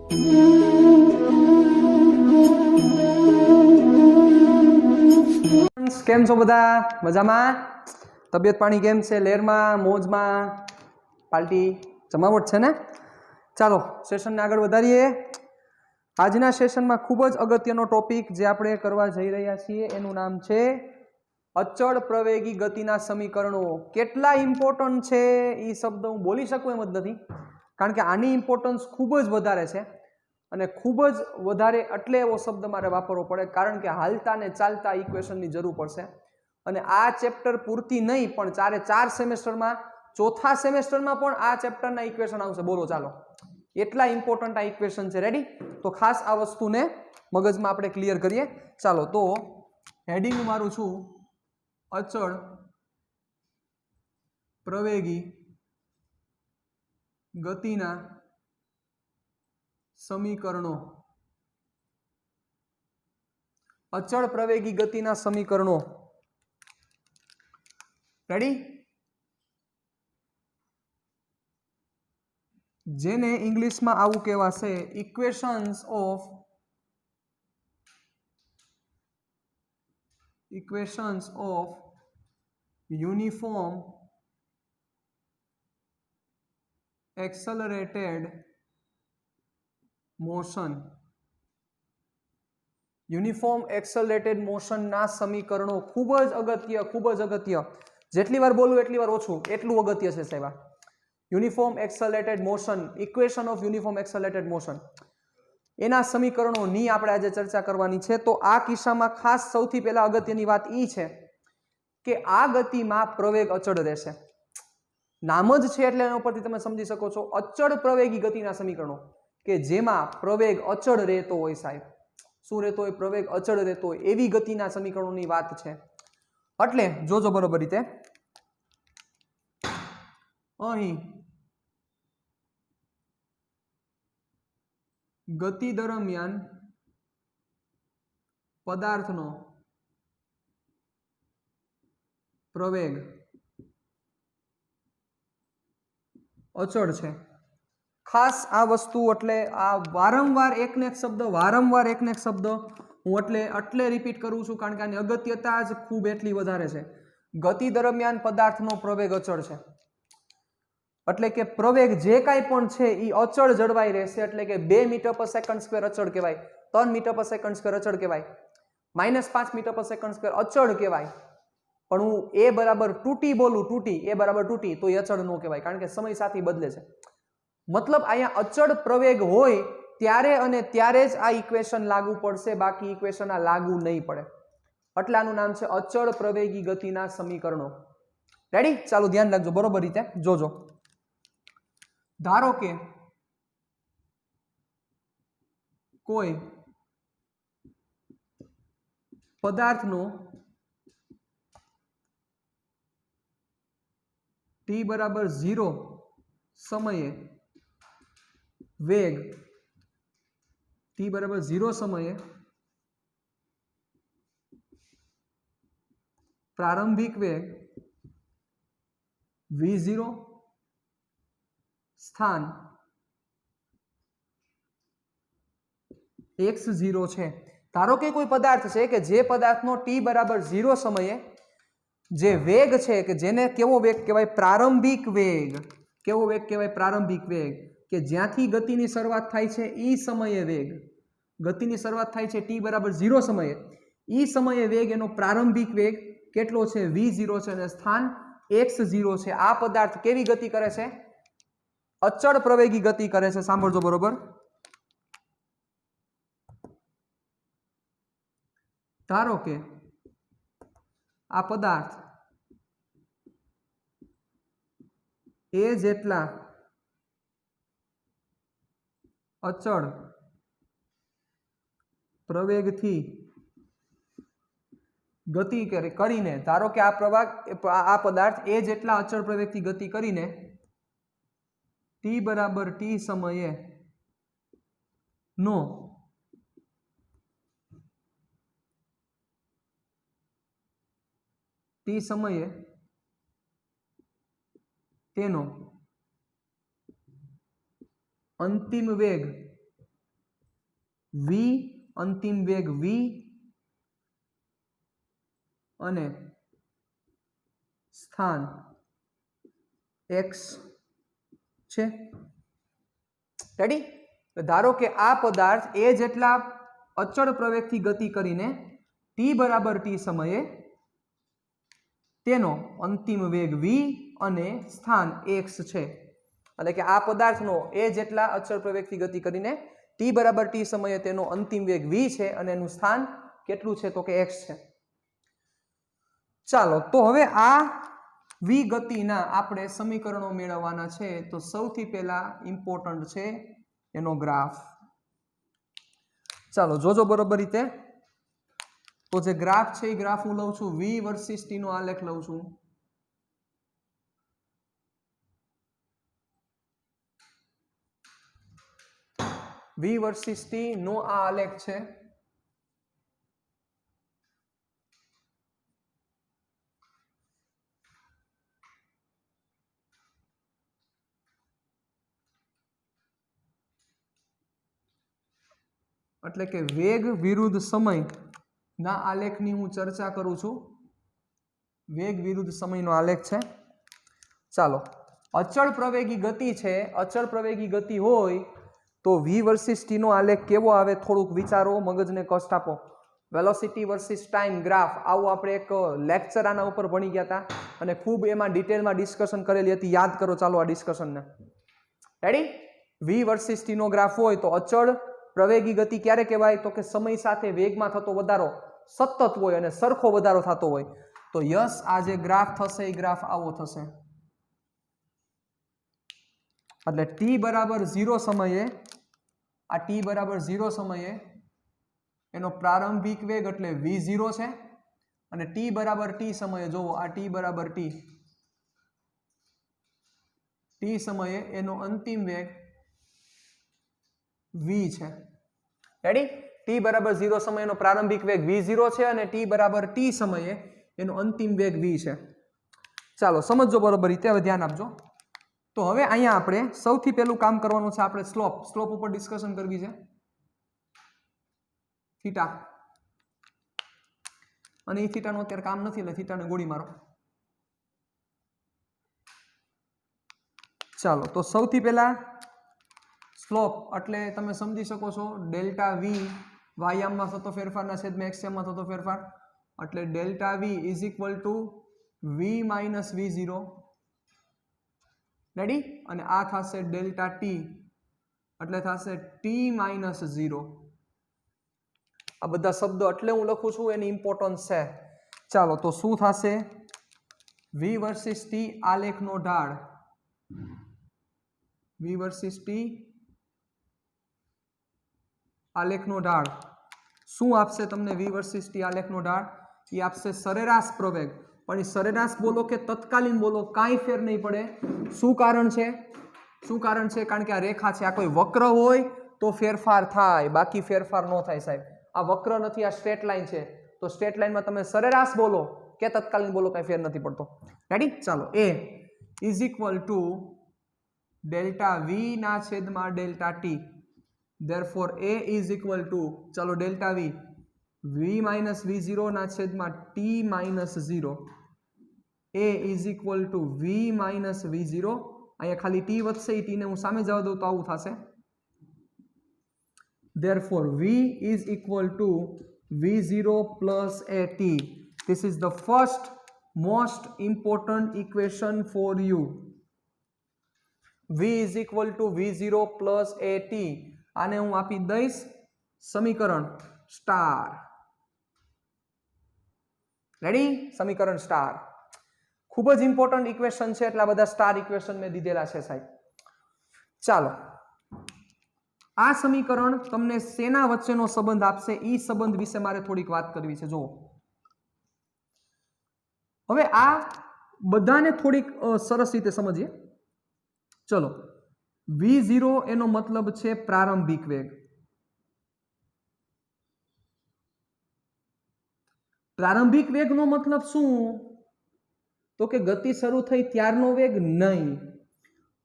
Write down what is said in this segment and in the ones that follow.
કેમ છો બધા? મજામાં? તબિયત પાણી કેમ છે? લહેરમાં, મોજમાં, પાર્ટી, જમાવટ છે ને? ચાલો સેશનને આગળ વધારીએ. આજના સેશનમાં ખૂબ જ અગત્યનો ટોપિક જે આપણે કરવા જઈ રહ્યા છીએ એનું નામ છે અચળ પ્રવેગી ગતિના સમીકરણો. કેટલા ઇમ્પોર્ટન્ટ છે એ શબ્દ હું બોલી શકું એમ જ નથી, કારણ કે આની ઇમ્પોર્ટન્સ ખૂબ જ વધારે છે. અને ખૂબ જ વધારે એટલે એવો શબ્દ મારે વાપરવો પડે કારણ કે હાલતા ને ચાલતા ઇક્વેશનની જરૂર પડશે. અને આ ચેપ્ટર પૂરતી નહીં પણ 4 સેમેસ્ટરમાં, ચોથા સેમેસ્ટરમાં પણ આ ચેપ્ટરના ઇક્વેશન આવશે. બોલો ચાલો, એટલા ઇમ્પોર્ટન્ટ આ ઇક્વેશન છે. રેડી? તો ખાસ આ વસ્તુને મગજમાં આપણે ક્લિયર કરીએ. ચાલો, તો હેડિંગ હું મારું છું અચળ પ્રવેગી ગતિના સમીકરણો. અચળ પ્રવેગી ગતિના સમીકરણો. રેડી? જેને ઇંગ્લિશમાં આવું કહેવાશે equations of uniform accelerated motion. Uniform accelerated મોશનના સમીકરણો. ખૂબ જ અગત્ય, ખૂબ જ અગત્ય. જેટલી વાર બોલું એટલી વાર ઓછું, એટલું અગત્ય છે સાહેબ. Uniform accelerated motion, equation of uniform accelerated motion, એના સમીકરણોની આપણે આજે ચર્ચા કરવાની છે. તો આ કિસ્સામાં ખાસ સૌથી પહેલા અગત્યની વાત એ છે કે આ ગતિમાં પ્રવેગ અચળ રહેશે. નામ જ છે એટલે એના ઉપરથી તમે સમજી શકો છો અચળ પ્રવેગી ગતિના સમીકરણો, કે જેમાં પ્રવેગ અચળ રહેતો હોય. સાહેબ શું રહેતો હોય? પ્રવેગ અચળ રહેતો હોય એવી ગતિના સમીકરણોની વાત છે. એટલે જોજો બરોબર રીતે. અહીં ગતિ દરમિયાન પદાર્થનો પ્રવેગ અચળ છે. ખાસ આ વસ્તુ એટલે આ વારંવાર એકને એક શબ્દ હું એટલે રિપીટ કરું છું કારણ કે આની અગત્યતા જ ખૂબ એટલી વધારે છે. ગતિ દરમિયાન પદાર્થનો પ્રવેગ અચળ છે એટલે કે પ્રવેગ જે કાંઈ પણ છે એ અચળ જળવાઈ રહેશે. એટલે કે 2 મીટર પર સેકન્ડ સ્ક્વેર અચળ કહેવાય, 3 મીટર પર સેકન્ડ સ્ક્વેર અચળ કહેવાય, -5 મીટર પર સેકન્ડ સ્ક્વેર અચળ કહેવાય. પણ હું એ બરાબર 2t બોલું, 2t એ બરાબર 2t, તો એ અચળ ન કહેવાય કારણ કે સમય સાથે બદલે છે. મતલબ અહીંયા અચળ પ્રવેગ હોય ત્યારે અને ત્યારે જ આ ઇક્વેશન લાગુ પડશે, બાકી ઇક્વેશન આ લાગુ નહીં પડે. એટલે આનું નામ છે અચળ પ્રવેગી ગતિના સમીકરણો. રેડી? ચાલો ધ્યાન રાખજો બરોબર રીતે જોજો. ધારો કે કોઈ પદાર્થનો t બરાબર 0 સમયે વેગ, t બરાબર 0 સમયે પ્રારંભિક વેગ v0, સ્થાન x0 છે. ધારો કે કોઈ પદાર્થ છે કે જે પદાર્થનો t બરાબર 0 સમયે જે વેગ છે કે જેને કેવો વેગ કહેવાય? પ્રારંભિક વેગ. કેવો વેગ કહેવાય? પ્રારંભિક વેગ. કે જ્યાંથી ગતિની શરૂઆત થાય છે એ સમયે વેગ. ગતિની શરૂઆત થાય છે t બરાબર 0 સમયે, એ સમયે વેગ એનો પ્રારંભિક વેગ કેટલો છે? v0 છે અને સ્થાન x0 છે. આ પદાર્થ કેવી ગતિ કરે છે? અચળ પ્રવેગી ગતિ કરે છે. સાંભળજો બરોબર. ધારો કે આ પદાર્થ એ જેટલા અચળ પ્રવેગથી ગતિ કરીને, ધારો કે આ પદાર્થ એ જેટલા અચળ પ્રવેગથી ગતિ કરીને t બરાબર t સમયે નો t સમયે તેનો અંતિમ વેગ v અંતિમ વેગ v અને સ્થાન x છે. રેડી? ધારો કે આ પદાર્થ એ જેટલા અચળ પ્રવેગથી ગતિ કરીને t બરાબર t સમયે તેનો અંતિમ વેગ v અને સ્થાન x છે. એટલે કે આ પદાર્થનો એ જેટલા અચળ પ્રવેગથી ગતિ કરીને t બરાબર t સમયે તેનો અંતિમ વેગ v છે અને એનું સ્થાન કેટલું છે તો કે x છે. ચાલો તો હવે આ v ગતિના આપણે સમીકરણો મેળવવાના છે. તો સૌથી પહેલા ઇમ્પોર્ટન્ટ છે એનો ગ્રાફ. ચાલો જોજો બરોબર રીતે. તો જે ગ્રાફ છે એ ગ્રાફ હું લઉં છું v વર્સિસ t નો આલેખ લઉં છું. v વર્સિસ t નો આ આલેખ છે. એટલે કે વેગ વિરુદ્ધ સમય ના આલેખની હું ચર્ચા કરું છું. વેગ વિરુદ્ધ સમયનો આલેખ છે. ચાલો અચળ પ્રવેગી ગતિ છે. અચળ પ્રવેગી ગતિ હોય તો v વર્સિસ t નો આલેખ કેવો આવે થોડુંક વિચારો, મગજને કષ્ટ આપો. વેલોસિટી વર્સિસ ટાઈમ ગ્રાફ આવું આપણે એક લેક્ચર આના ઉપર ભણી ગયા હતા અને ખૂબ એમાં ડિટેલમાં ડિસ્કશન કરેલી હતી. યાદ કરો ચાલો આ ડિસ્કશનને. રેડી? v વર્સિસ t નો ગ્રાફ હોય તો અચળ પ્રવેગી ગતિ ક્યારે કહેવાય તો કે સમય સાથે વેગમાં થતો વધારો સતત હોય અને સરખો વધારો થતો હોય. તો યસ આ જે ગ્રાફ થશે એ ગ્રાફ આવો થશે. એટલે t બરાબર 0 સમયે આ t બરાબર 0 સમયે એનો પ્રારંભિક વેગ એટલે v0 છે અને t બરાબર t સમયે જોવો આ t બરાબર t સમયે એનો અંતિમ વેગ v છે. રેડી? t બરાબર 0 સમયનો પ્રારંભિક વેગ v0 છે અને t બરાબર t સમયે એનો અંતિમ વેગ v છે. ચાલો સમજો બરોબર રીતે. હવે ધ્યાન આપજો. તો હવે અહીંયા આપણે સૌથી પહેલું કામ કરવાનું છે. આપણે સ્લોપ ઉપર ડિસ્કશન કરવી છે. થીટા અને એ થીટાનું અત્યારે કામ નથી એટલે થીટાને ગોળી મારો. ચાલો તો સૌથી પહેલા સ્લોપ એટલે તમે સમજી શકો છો ડેલ્ટા v વાયામમાં થતો ફેરફારના છેદમાં એક્સમાં થતો ફેરફાર એટલે delta v is equal two v minus v0. Ready? અને આ થશે ડેલ્ટા t એટલે થશે t માઇનસ 0. આ બધા શબ્દો એટલે હું લખું છું એની ઇમ્પોર્ટન્સ છે. ચાલો તો શું થશે? v વર્સિસ t આલેખનો ઢાળ v વર્સિસ t આલેખનો ઢાળ શું આપશે તમને? v વર્સિસ t આલેખનો ઢાળ એ આપશે સરેરાશ પ્રવેગ. પણ એ સરેરાશ બોલો કે તત્કાલીન બોલો કાંઈ ફેર નહીં પડે. શું કારણ છે? કારણ કે આ રેખા છે. આ કોઈ વક્ર હોય તો ફેરફાર થાય, બાકી ફેરફાર ન થાય સાહેબ. આ વક્ર નથી, આ સ્ટ્રેટ લાઈન છે. તો સ્ટ્રેટ લાઈનમાં તમે સરેરાશ બોલો કે તત્કાલીન બોલો કાંઈ ફેર નથી પડતો. રેડી? ચાલો a is equal to delta v ના છેદમાં delta t. therefore a is equal to ચલો ડેલ્ટા v માઇનસ v0 ના છેદમાં t minus 0. a is equal to v minus v0. અહીંયા ખાલી t વધશે, એ t ને હું સામે જવા દઉં તો આવું થશે. therefore v is equal to v0 plus at. this is the first most important equation for you. v is equal to v0 plus at. આને હું આપી દઈશ સમીકરણ સ્ટાર. રેડી? સમીકરણ સ્ટાર ખૂબ જ ઇમ્પોર્ટન્ટ ઇક્વેશન છે એટલે આ બધા સ્ટાર ઇક્વેશન મેં દીધેલા છે સાહેબ. ચાલો આ સમીકરણ તમને શેના વચ્ચેનો સંબંધ આપશે એ સંબંધ વિશે મારે થોડીક વાત કરવી છે. જુઓ હવે આ બધાને થોડીક સરસ રીતે સમજીએ. ચલો v0 એનો મતલબ છે પ્રારંભિક વેગ. પ્રારંભિક વેગનો મતલબ શું? તો કે ગતિ શરૂ થઈ ત્યારનો વેગ નહીં.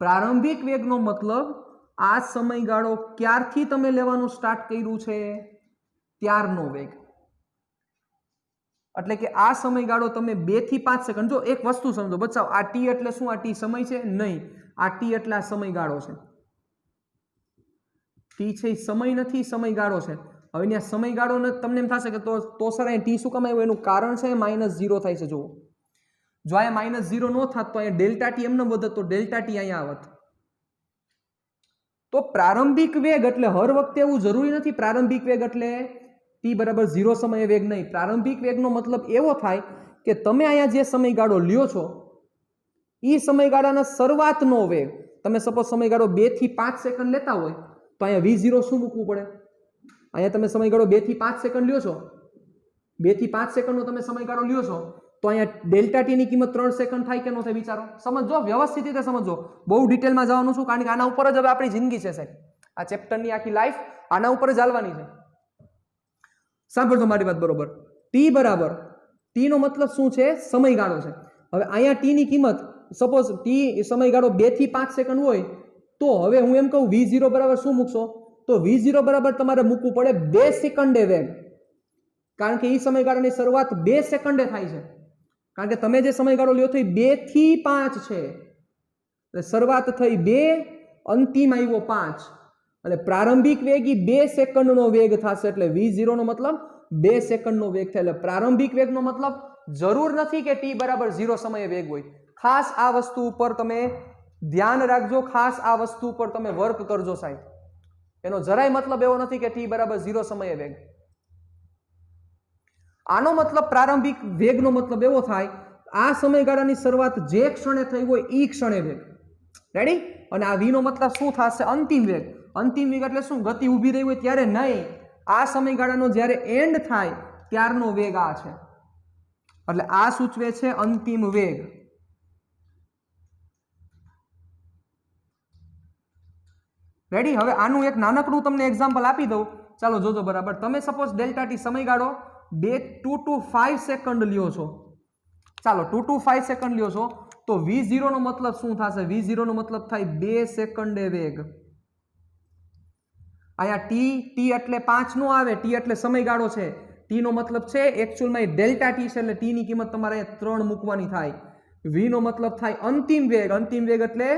પ્રારંભિક વેગનો મતલબ આ સમયગાળો ક્યારથી તમે લેવાનું સ્ટાર્ટ કર્યું છે ત્યારનો વેગ. એટલે કે આ સમયગાળો તમે 2 થી 5 સેકન્ડ. જો એક વસ્તુ સમજો બચાવ, આ ટી એટલે શું? આ ટી સમય છે? નહીં, આ ટી એટલે આ સમયગાળો છે. ટી છે એ સમય નથી, સમયગાળો છે. હવે ત્યાં સમયગાળો તમને એમ થશે કે તો સર અહીં ટી શું કામ આવ્યું? એનું કારણ છે -0 થાય છે. જુઓ, જો અહીંયા -0 ન થાત તો અહીંયા ડેલ્ટા ટી એમને વધત, તો ડેલ્ટા ટી અહીંયા આવત. તો પ્રારંભિક વેગ એટલે હર વખતે એવું જરૂરી નથી પ્રારંભિક વેગ એટલે t બરાબર 0 સમયે વેગ નહીં. પ્રારંભિક વેગનો મતલબ એવો થાય કે તમે અહીંયા જે સમયગાળો લ્યો છો એ સમયગાળાના શરૂઆતનો વેગ. તમે સપોઝ સમયગાળો 2 થી 5 સેકન્ડ લેતા હોય તો અહીંયા v0 શું મૂકવું પડે? અહીંયા તમે સમયગાળો 2 થી 5 સેકન્ડ લ્યો છો, 2 થી 5 સેકન્ડનો તમે સમયગાળો લ્યો છો તો અહીંયા ડેલ્ટા ટી ની કિંમત 3 સેકન્ડ થાય કે ન થાય? વિચારો, સમજો, વ્યવસ્થિત રીતે સમજો. બહુ ડિટેલમાં જવાનું છું કારણ કે આના ઉપર જ હવે આપણી જિંદગી છે સાહેબ. આ ચેપ્ટરની આખી લાઈફ આના ઉપર જ હાલવાની છે. સાંભળજો મારી વાત બરોબર. ટી બરાબર, ટી નો મતલબ શું છે? સમયગાળો છે. હવે અહીંયા ટી ની કિંમત સપોઝ ટી સમયગાળો 2 થી 5 સેકન્ડ હોય તો હવે હું એમ કહું v0 બરાબર શું મૂકશો? તો v0 બરાબર તમારે મૂકવું પડે 2 સેકન્ડે વેગ, કારણ કે એ સમયગાળાની શરૂઆત 2 સેકન્ડે થાય છે. કારણ કે તમે જે સમયગાળો લ્યો છો એ 2 થી 5 છે, એટલે શરૂઆત થઈ 2, અંતિમ આવ્યો 5, એટલે પ્રારંભિક વેગ એ 2 સેકન્ડનો વેગ થશે. એટલે v0 નો મતલબ 2 સેકન્ડનો વેગ થાય. એટલે પ્રારંભિક વેગનો મતલબ જરૂર નથી કે t બરાબર 0 સમયે વેગ હોય. ખાસ આ વસ્તુ ઉપર તમે ધ્યાન રાખજો, ખાસ આ વસ્તુ ઉપર તમે વર્ક કરજો સાહેબ. એનો જરાય મતલબ એવો નથી કે t બરાબર 0 સમયે વેગ. આનો મતલબ પ્રારંભિક વેગનો મતલબ એવો થાય આ સમયગાળાની શરૂઆત જે ક્ષણે થઈ હોય એ ક્ષણે વેગ. રેડી? અને આ v નો મતલબ શું થશે? અંતિમ વેગ. અંતિમ વેગ એટલે શું? ગતિ ઊભી રહી હોય ત્યારે નહીં, આ સમયગાળાનો જ્યારે એન્ડ થાય ત્યારનો વેગ આ છે. એટલે આ સૂચવે છે અંતિમ વેગ. રેડી? હવે આનું એક નાનકડું તમને એક્ઝામ્પલ આપી દઉં. ચાલો જોજો બરાબર. તમે સપોઝ ડેલ્ટા ટી સમયગાળો 2 to 5 સેકન્ડ લ્યો છો. ચાલો 2 to 5 સેકન્ડ લ્યો છો તો v0 નો મતલબ શું થશે? v0 નો મતલબ થાય 2 સેકન્ડે વેગ. અહીંયા t એટલે 5 નો આવે, t એટલે સમયગાળો છે. t નો મતલબ છે એકચ્યુઅલમાં ડેલ્ટા ટી છે, એટલે t ની કિંમત તમારે 3 મૂકવાની થાય. v નો મતલબ થાય અંતિમ વેગ. અંતિમ વેગ એટલે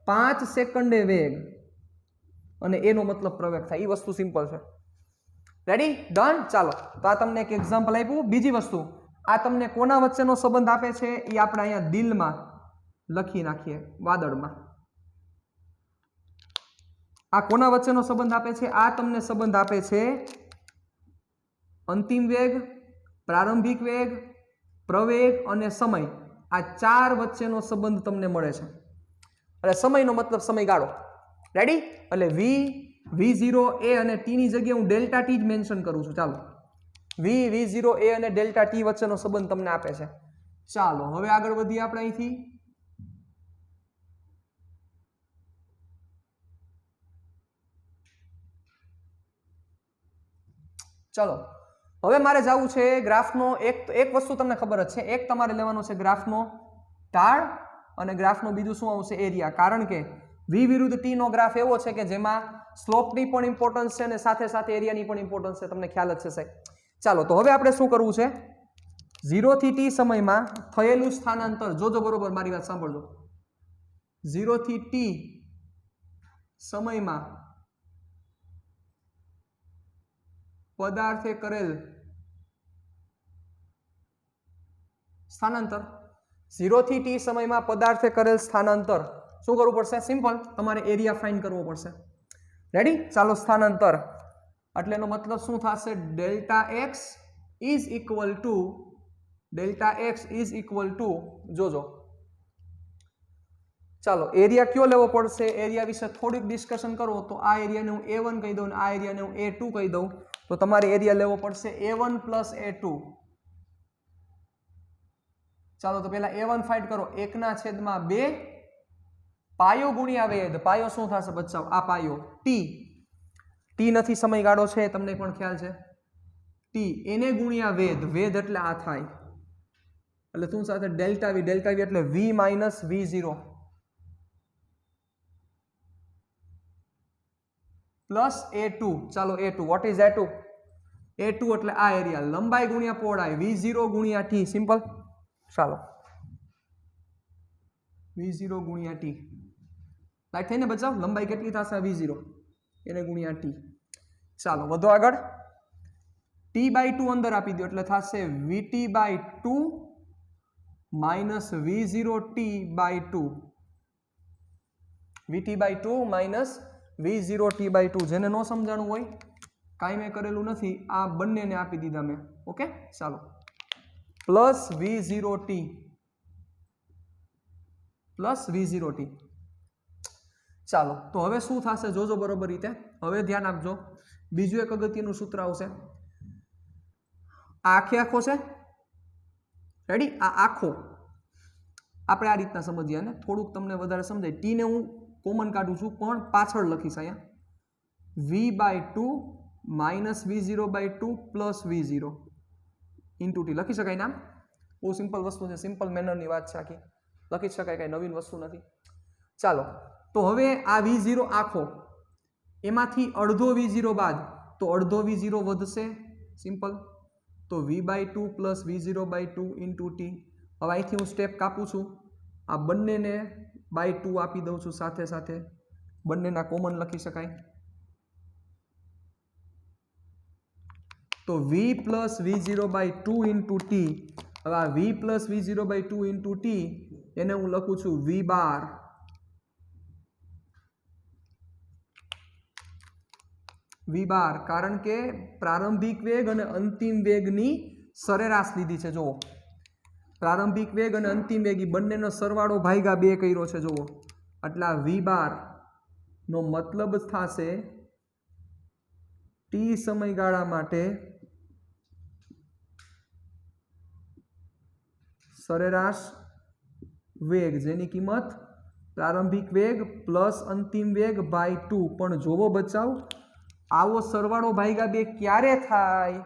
5 સેકન્ડે વેગ, અને એનો મતલબ પ્રવેગ થાય. એ વસ્તુ સિમ્પલ છે. રેડી? ડન? ચાલો, તો આ તમને એક એક્ઝામ્પલ આપ્યું. બીજી વસ્તુ, આ તમને કોના વચ્ચેનો સંબંધ આપે છે એ આપણે અહીંયા દિલમાં લખી નાખીએ, વાદળમાં. આ કોના વચ્ચેનો સંબંધ આપે છે? આ તમને સંબંધ આપે છે અંતિમ વેગ, પ્રારંભિક વેગ, પ્રવેગ અને સમય. આ 4 વચ્ચેનો સંબંધ તમને મળે છે. એટલે સમયનો મતલબ સમયગાળો. રેડી? એટલે v0 a અને t ની જગ્યાએ હું ડેલ્ટા ટી જ મેન્શન કરું છું. ચાલો, v0 a અને ડેલ્ટા ટી વચ્ચેનો સંબંધ તમને આપે છે. ચાલો હવે આગળ વધીએ આપણે અહીંથી. ચલો હવે મારે જવું છે ગ્રાફનો એક વસ્તુ તમને ખબર જ છે, એક તમારે લેવાનો છે ગ્રાફનો ઢાળ અને ગ્રાફનો બીજું શું આવશે? એરિયા. કારણ કે v વિરુદ્ધ t નો ગ્રાફ એવો છે કે જેમાં સ્લોપની પણ ઇમ્પોર્ટન્સ છે અને સાથે સાથે એરિયાની પણ ઇમ્પોર્ટન્સ છે. તમને ખ્યાલ જ છે સાહેબ. ચાલો તો હવે આપણે શું કરવું છે? 0 થી t સમયમાં થયેલું સ્થાનાંતર જોજો બરોબર, મારી વાત સાંભળજો. 0 થી t સમયમાં પદાર્થે કરેલ સ્થાનાંતર. 0 થી t સમયમાં પદાર્થે કરેલ સ્થાનાંતર શું કરવું પડશે? સિમ્પલ, તમારે એરિયા ફાઇન્ડ કરવો પડશે. રેડી? ચાલો, સ્થાનાંતર એટલે એનો મતલબ શું થશે? Delta x is equal two જોજો. ચાલો એરિયા કયો લેવો પડશે? એરિયા વિશે થોડીક ડિસ્કશન કરો તો આ એરિયાને હું a1 કહી દઉં, આ એરિયાને હું a2 કહી દઉં. તો તમારે એરિયા લેવો પડશે a1 પ્લસ a2. ચાલો તો પેલા a1 ફાઇન્ડ કરો. 1/2 પાયો ગુણ્યા વેધ. પાયો શું થશે બચ્ચાઓ? આ પાયો t નથી, સમયગાળો છે, તમને પણ ખ્યાલ છે. t એને ગુણ્યા વેધ. વેધ એટલે આ થાય, એટલે શું સાથે? Delta v. ડેલ્ટા v એટલે v minus v0. Plus A2. ચાલો A2, what is A2? A2 એટલે આ એરિયા, લંબાઈ ગુણ્યા પહોળાઈ, V0 ગુણ્યા T, સિમ્પલ. ચાલો V0 ગુણ્યા T, રાઈટ થઈને બચાવ, લંબાઈ કેટલી થશે V0 એને ગુણ્યા T. ચાલો વધો આગળ, T/2 અંદર આપી દો એટલે થશે VT/2 minus V0T/2, VT/2 minus V0T/2. જેને ન સમજાણું હોય કાંઈ મેં કરેલું નથી, આ બંનેને આપી દીધા મેં. ઓકે ચાલો, પ્લસ V0T પ્લસ V0T. ચાલો તો હવે શું થશે જોજો બરોબર રીતે, હવે ધ્યાન આપજો. બીજું એક અગત્યનું સૂત્ર આવશે, આખે આખો છે, રેડી? આ આખો આપણે આ રીતના સમજીએ ને થોડુંક તમને વધારે સમજાય. ટી ને હું કોમન કાઢું છું પણ પાછળ લખીશ અહીંયા, V/2 minus V0/2 plus V0 into T લખી શકાય નામ. બહુ સિમ્પલ વસ્તુ છે, સિમ્પલ મેનરની વાત છે આખી, લખી શકાય, કાંઈ નવીન વસ્તુ નથી. ચાલો તો હવે આ V0 આખો, એમાંથી અડધો V0 બાદ તો અડધો V0 વધશે, સિમ્પલ. તો V/2 plus V0/2 into T. હવે અહીંથી હું સ્ટેપ કાપું છું, આ બંનેને /2 આપી દઉં છું, સાથે સાથે બંનેના કોમન લખી શકાય. તો V plus V0/2 into T. હવે આ V plus V0/2 into T એને હું લખું છું V બાર. V બાર કારણ કે પ્રારંભિક વેગ અને અંતિમ વેગની સરેરાશ લીધી છે. જુઓ, પ્રારંભિક વેગ અને અંતિમ વેગ બંનેનો સરવાળો ભાગ્યા 2 કર્યો છે. જુઓ, એટલે આ V બાર નો મતલબ થશે ટી સમયગાળા માટે સરેરાશ વેગ, જેની કિંમત પ્રારંભિક વેગ પ્લસ અંતિમ વેગ બાય 2. પણ જોવો બચાવ, આવો સરવાળો ભાગ્યા 2 ક્યારે થાય?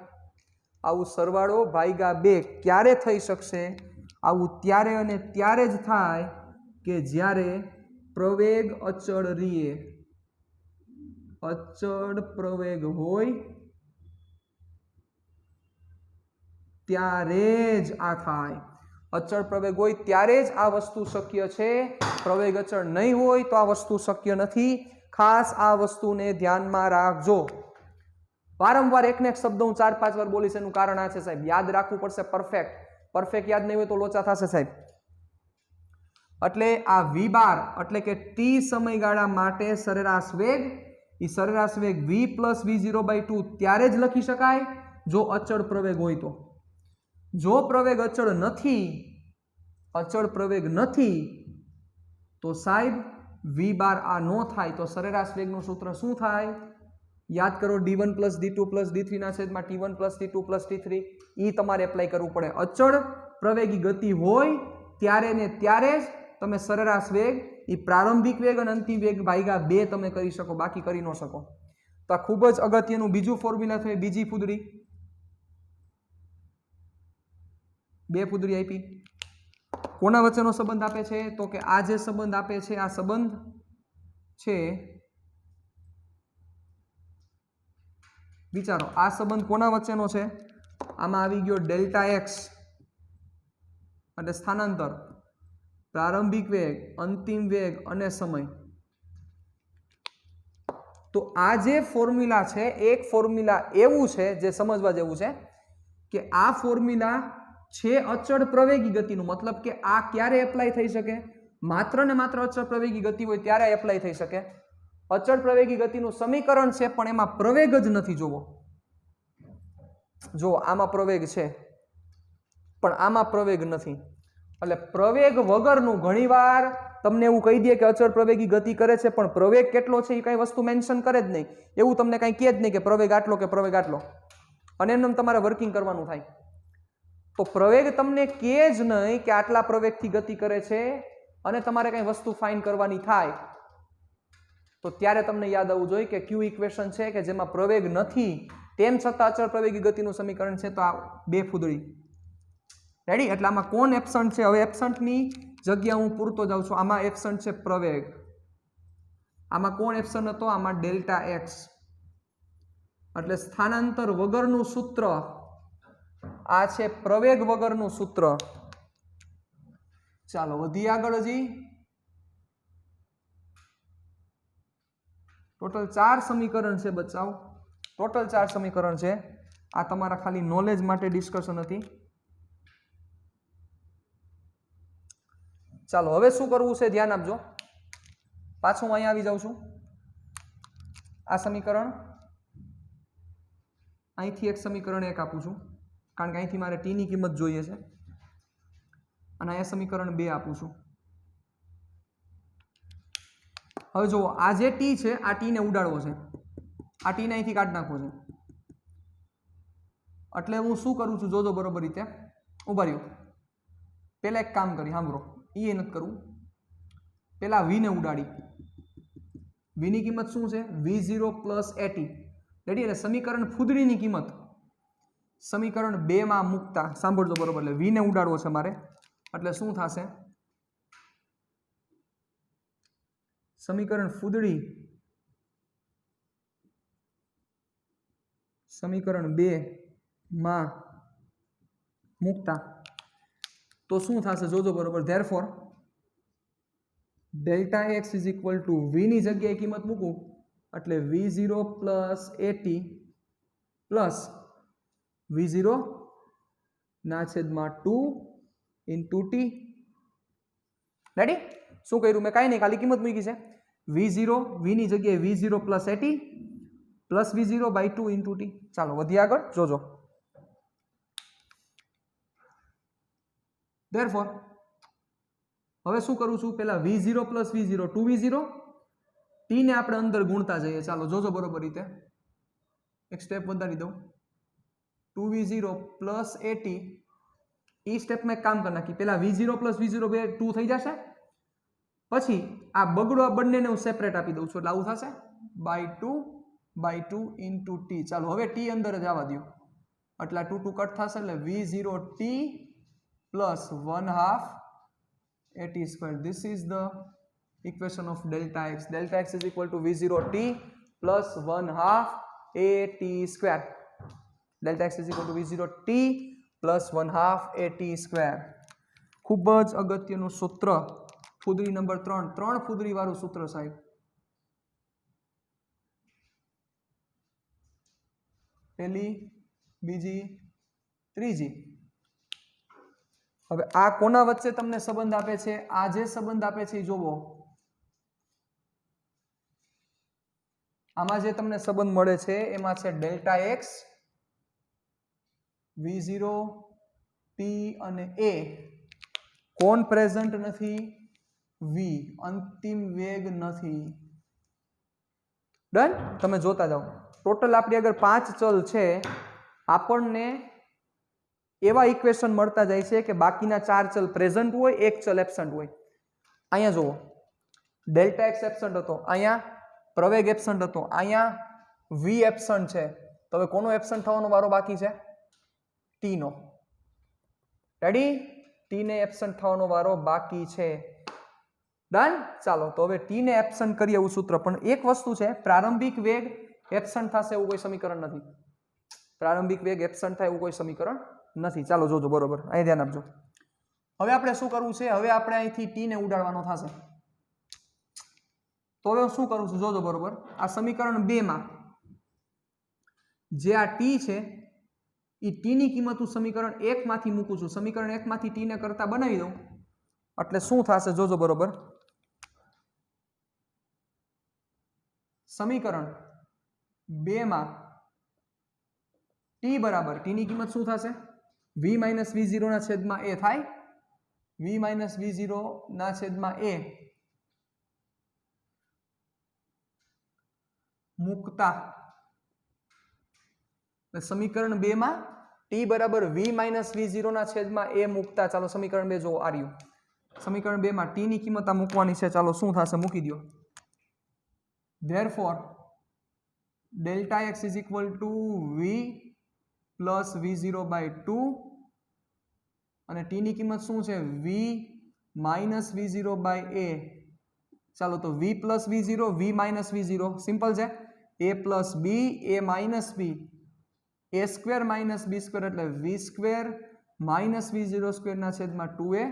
આવું સરવાળો ભાગ્યા 2 ક્યારે થઈ શકશે? આવું ત્યારે અને ત્યારે જ થાય કે જ્યારે પ્રવેગ અચળ રીએ. અચળ પ્રવેગ હોય ત્યારે જ આ થાય. અચળ પ્રવેગ હોય ત્યારે જ આ વસ્તુ શક્ય છે. પ્રવેગ અચળ નહીં હોય તો આ વસ્તુ શક્ય નથી. ખાસ આ વસ્તુને ધ્યાનમાં રાખજો. વારંવાર એકને એક શબ્દ હું 4-5 વાર બોલીશ, એનું કારણ આ છે સાહેબ, યાદ રાખવું પડશે પરફેક્ટ. પરફેક્ટ યાદ નહીં હોય તો લોચા થશે સાહેબ. એટલે આ V બાર એટલે કે ટી સમયગાળા માટે સરેરાશ વેગ, એ સરેરાશ વેગ V પ્લસ V0/2 ત્યારે જ લખી શકાય જો અચળ પ્રવેગ હોય તો. જો પ્રવેગ અચળ નથી, અચળ પ્રવેગ નથી તો સાહેબ V બાર આ નો થાય. તો સરેરાશ વેગનું સૂત્ર શું થાય? યાદ કરો, D1 plus D2 plus D3 ના છેદમાં T1 plus T2 plus T3. એ તમારે એપ્લાય કરવું પડે. અચળ પ્રવેગી ગતિ હોય ત્યારે ને ત્યારે જ તમે સરેરાશ વેગ, એ પ્રારંભિક વેગ અને અંતિમ વેગ ભાગ્યા 2 તમે કરી શકો, બાકી કરી ન શકો. તો આ ખૂબ જ અગત્યનું બીજું ફોર્મ્યુલા છે. બીજી ફૂદડી, 2 ફૂદડી આપી. કોના વચ્ચેનો સંબંધ આપે છે? તો કે આ જે સંબંધ આપે છે, આ સંબંધ છે, વિચારો આ સંબંધ કોના વચ્ચેનો છે? આમાં આવી ગયો ડેલ્ટા એક્સ એટલે સ્થાનાંતર, પ્રારંભિક વેગ, અંતિમ વેગ અને સમય. તો આ જે ફોર્મ્યુલા છે, એક ફોર્મ્યુલા એવું છે જે સમજવા જેવું છે કે આ ફોર્મ્યુલા છે અચળ પ્રવેગી ગતિનું. મતલબ કે આ ક્યારે એપ્લાય થઈ શકે? માત્ર ને માત્ર અચળ પ્રવેગી ગતિ હોય ત્યારે એપ્લાય થઈ શકે. અચળ પ્રવેગી ગતિનું સમીકરણ છે પણ એમાં પ્રવેગ જ નથી. જોવો, જો આમાં પ્રવેગ છે પણ આમાં પ્રવેગ નથી. એટલે પ્રવેગ વગરનું, ઘણીવાર તમને એવું કહી દે કે અચળ પ્રવેગી ગતિ કરે છે પણ પ્રવેગ કેટલો છે એ કઈ વસ્તુ મેન્શન કરે જ નહીં. એવું તમને કઈ કહે જ નહીં કે પ્રવેગ આટલો કે પ્રવેગ આટલો, અને એનું તમારે વર્કિંગ કરવાનું થાય. તો પ્રવેગ તમને કહે જ નહીં કે આટલા પ્રવેગથી ગતિ કરે છે, અને તમારે કઈ વસ્તુ ફાઇન્ડ કરવાની થાય તો ત્યારે તમને યાદ આવવું જોઈએ કે ક્યુ ઇક્વેશન છે કે જેમાં પ્રવેગ નથી તેમ છતાં અચળ પ્રવેગી ગતિનું સમીકરણ છે. તો આ 2 ફૂદડી રેડી. એટલે આમાં કોણ એબસન્ટ છે? હવે એબસન્ટની જગ્યા હું પૂરતો જાઉં છું. આમાં એબસન્ટ છે પ્રવેગ. આમાં કોણ એબસન્ટ હતો? આમાં ડેલ્ટા એક્સ. એટલે સ્થાનાંતર વગરનું સૂત્ર આ છે પ્રવેગ વગરનું સૂત્ર. ચાલો વધીએ આગળ. હજી ટોટલ 4 સમીકરણ છે બચ્ચાઓ, ટોટલ 4 સમીકરણ છે. આ તમારા ખાલી નોલેજ માટે ડિસ્કશન હતી. ચાલો હવે શું કરવું છે ધ્યાન આપજો. પાછું હું અહીંયા આવી જાઉં છું. આ સમીકરણ અહીંથી એક સમીકરણ 1 આપું છું કારણ કે અહીંથી મારે ટી ની કિંમત જોઈએ છે, અને અહીંયા સમીકરણ 2 આપું છું. હવે જુઓ આ જે ટી છે આ ટી ને ઉડાડવો છે, આ ટી ને અહીંથી કાઢી નાખવો છે. એટલે હું શું કરું છું જોજો બરોબર રીતે. ઉભા રહ્યો, પહેલા એક કામ કરી સાંભળો, એ નથી કરવું. પહેલા વી ને ઉડાડી, વી ની કિંમત શું છે v0 પ્લસ એટી રેડી. એટલે સમીકરણ ફૂદડીની કિંમત સમીકરણ 2 માં મૂકતા સાંભળજો બરોબર. એટલે વી ને ઉડાડવો છે મારે, એટલે શું થશે સમીકરણ ફૂદડી સમીકરણ 2 માં મૂકતા તો શું થશે જોજો બરોબર. Therefore delta x is equal to v ની જગ્યાએ કિંમત મૂકું એટલે v0 plus a t plus v0 ના છેદમાં 2 ઇન્ટુ ટી. રેડી? શું કર્યું મેં? કાંઈ નહીં, ખાલી કિંમત મૂકી છે. v0 વી ની જગ્યાએ v0 plus a t plus v0 by 2 into t. ચાલો વધીએ આગળ જોજો. Therefore હવે શું કરું છું, પેલા v0 plus v0 2v0 T ને આપણે અંદર ગુણતા જઈએ. ચાલો જોજો બરોબર રીતે. એક સ્ટેપ વધારી દઉં. 2v0 પ્લસ એટી એ સ્ટેપમાં એક કામ કરી નાખી. પેલા v0 પ્લસ v0 બે 2 થઈ જશે. પછી આ બગડો આ બંનેને હું સેપરેટ આપી દઉં છું એટલે આવું થશે બાય 2 ઇન્ટુ ટી. ચાલો હવે ટી અંદર જ આવવા દો એટલે 2 2 કટ થશે એટલે v0 t plus 1/2 a t square. This is the equation of delta x. Delta x is equal to v0t plus 1/2 at square. Delta x is equal to v0t plus 1/2 at square. ખૂબ જ અગત્યનું સૂત્ર, ફૂદરી number 3, 3 ફૂદરી વાળું સૂત્ર સાહેબ. પહેલી, બીજી, ત્રીજી. હવે આ કોના વચ્ચે તમને સંબંધ આપે છે? આ જે સંબંધ આપે છે એ જોવો. આમાં જે તમને સંબંધ મળે છે એમાં છે ડેલ્ટા એક્સ, v0 t અને a. કોણ પ્રેઝન્ટ નથી? v. અંતિમ વેગ નથી. ડન? તમે જોતા જાઓ. ટોટલ આપણી આગળ 5 ચલ છે. આપણને એવા ઇક્વેશન મળતા જાય છે કે બાકીના 4 ચલ પ્રેઝન્ટ હોય, એક ચલ એબસન્ટ હોય. અહીંયા જુઓ, ડેલ્ટા એક્સ એબસન્ટ હતો, અહીંયા પ્રવેગ એબસન્ટ હતો, અહીંયા v એબસન્ટ છે. તો હવે કોનો એબસન્ટ થવાનો વારો બાકી છે? t નો. રેડી? t ને એબસન્ટ થવાનો વારો બાકી છે. ડન? ચાલો તો હવે t ને એબસન્ટ કરીએ એવું સૂત્ર. પણ એક વસ્તુ છે, પ્રારંભિક વેગ એબસન્ટ થશે એવું કોઈ સમીકરણ નથી. પ્રારંભિક વેગ એબસન્ટ થાય એવું કોઈ સમીકરણ નથી. ચાલો જોજો બરોબર, અહીં ધ્યાન આપજો. હવે આપણે શું કરવું છે? હવે આપણે અહીંથી t ને ઉડાડવાનો થશે. તો હવે શું કરું છું જોજો બરોબર. આ સમીકરણ 2 માં જે આ t છે એ t ની કિંમત હું સમીકરણ 1 માંથી મૂકું છું. સમીકરણ 1 માંથી t ને કરતા બનાવી દઉં એટલે શું થશે જોજો બરોબર. સમીકરણ 2 માં t બરાબર, t ની કિંમત શું થશે? v માઇનસ v0 ના છેદમાં a થાય. v માઇનસ v0 ના છેદમાં a મૂકતા સમીકરણ 2 માં t બરાબર v માઇનસ v0 ના છેદમાં a મૂકતા. ચાલો સમીકરણ 2 જો આ રહ્યું. સમીકરણ 2 માં t ની કિંમત આ મૂકવાની છે. ચાલો શું થશે મૂકી દો. Therefore delta x is equal to v plus v0 by 2 અને t ની કિંમત શું છે? v minus v0 by a. ચાલો તો v plus v0, v minus v0 simple છે. a plus b a minus b a square minus b square એટલે v square minus v0 સ્ક્વેરના છેદમાં 2a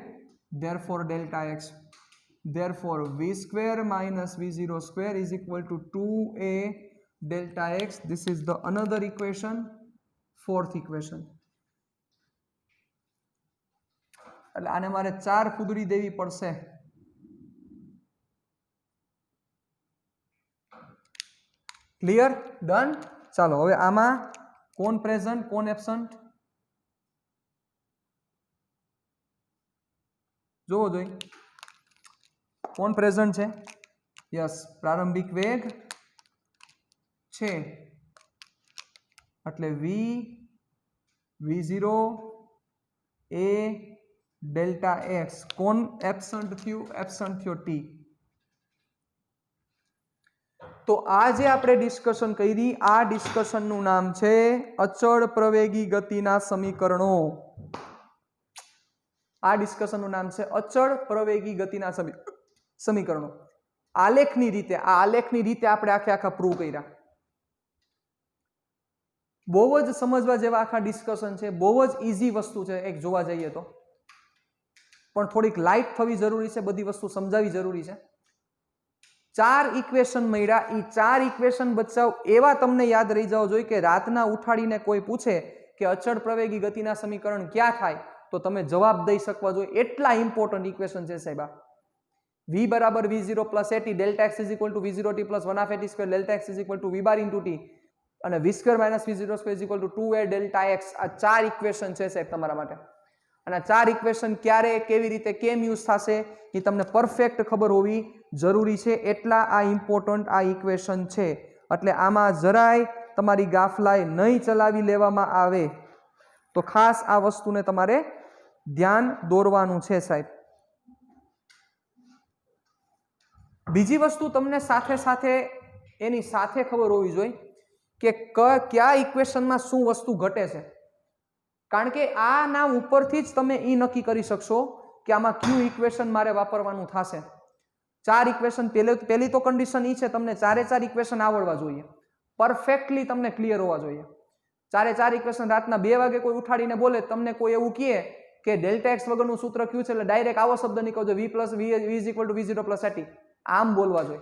therefore delta x therefore v square minus v0 square is equal to 2a delta x. This is the another equation, fourth equation. એટલે આને મારે 4 ફૂદડી દેવી પડશે. Clear? Done? ચાલો હવે આમાં કોણ પ્રેઝન્ટ કોણ એબ્સન્ટ જોવો જોઈએ. કોણ પ્રેઝન્ટ છે? યસ, પ્રારંભિક વેગ છે એટલે v0 a ડેલ્ટા x. કોણ એબ્સન્ટ થયું? એબ્સન્ટ થયો t. તો આ જે આપણે ડિસ્કશન કરી આ ડિસ્કશનનું નામ છે અચળ પ્રવેગી ગતિના સમીકરણો. આ ડિસ્કશનનું નામ છે અચળ પ્રવેગી ગતિના સમીકરણો. આલેખની રીતે આપણે આખા પ્રૂવ કર્યા. બહુ જ સમજવા જેવા આખા ડિસ્કશન છે, બહુ જ ઈઝી વસ્તુ છે એક જોવા જઈએ તો, પણ થોડીક લાઇટ થવી જરૂરી છે, બધી વસ્તુ સમજાવી જરૂરી છે. 4 ઇક્વેશન મળ્યા. એ 4 ઇક્વેશન બચાવ એવા તમને યાદ રહી જવા જોઈએ કે રાતના ઉઠાડીને કોઈ પૂછે કે અચળ પ્રવેગી ગતિના સમીકરણ ક્યાં થાય તો તમે જવાબ દઈ શકવા જોઈએ. એટલા ઇમ્પોર્ટન્ટ ઇક્વેશન છે સાહેબ. v બરાબર v0 plus at delta x is equal two v0t plus 1/at square delta x is equal two v bar into t અને v square minus v0 square is equal to 2a delta x. આ 4 equation છે સાહેબ તમારા માટે. અને આ 4 equation ક્યારે કેવી રીતે કેમ યુઝ થશે એ તમને પરફેક્ટ ખબર હોવી જરૂરી છે. એટલા આ ઇમ્પોર્ટન્ટ આ ઇક્વેશન છે. એટલે આમાં જરાય તમારી ગાફલાઈ નહીં ચલાવી લેવામાં આવે તો ખાસ આ વસ્તુને તમારે ધ્યાન દોરવાનું છે સાહેબ. બીજી વસ્તુ તમને સાથે સાથે એની સાથે ખબર હોવી જોઈએ કે કયા ઇક્વેશનમાં શું વસ્તુ ઘટે છે. કારણ કે આ નામ ઉપરથી જ તમે એ નક્કી કરી શકશો કે આમાં કયું ઇક્વેશન મારે વાપરવાનું થશે. 4 ઇક્વેશન પહેલી તો કન્ડિશન એ છે તમને 4 ઇક્વેશન આવડવા જોઈએ, પરફેક્ટલી તમને ક્લિયર હોવા જોઈએ. 4 ઇક્વેશન રાતના 2 વાગે કોઈ ઉઠાડીને બોલે, તમને કોઈ એવું કહે કે ડેલ્ટા એક્સ વગરનું સૂત્ર કયું છે એટલે ડાયરેક્ટ આવો શબ્દ નીકળજો v plus v is equal two v0 plus at. આમ બોલવા જોઈએ.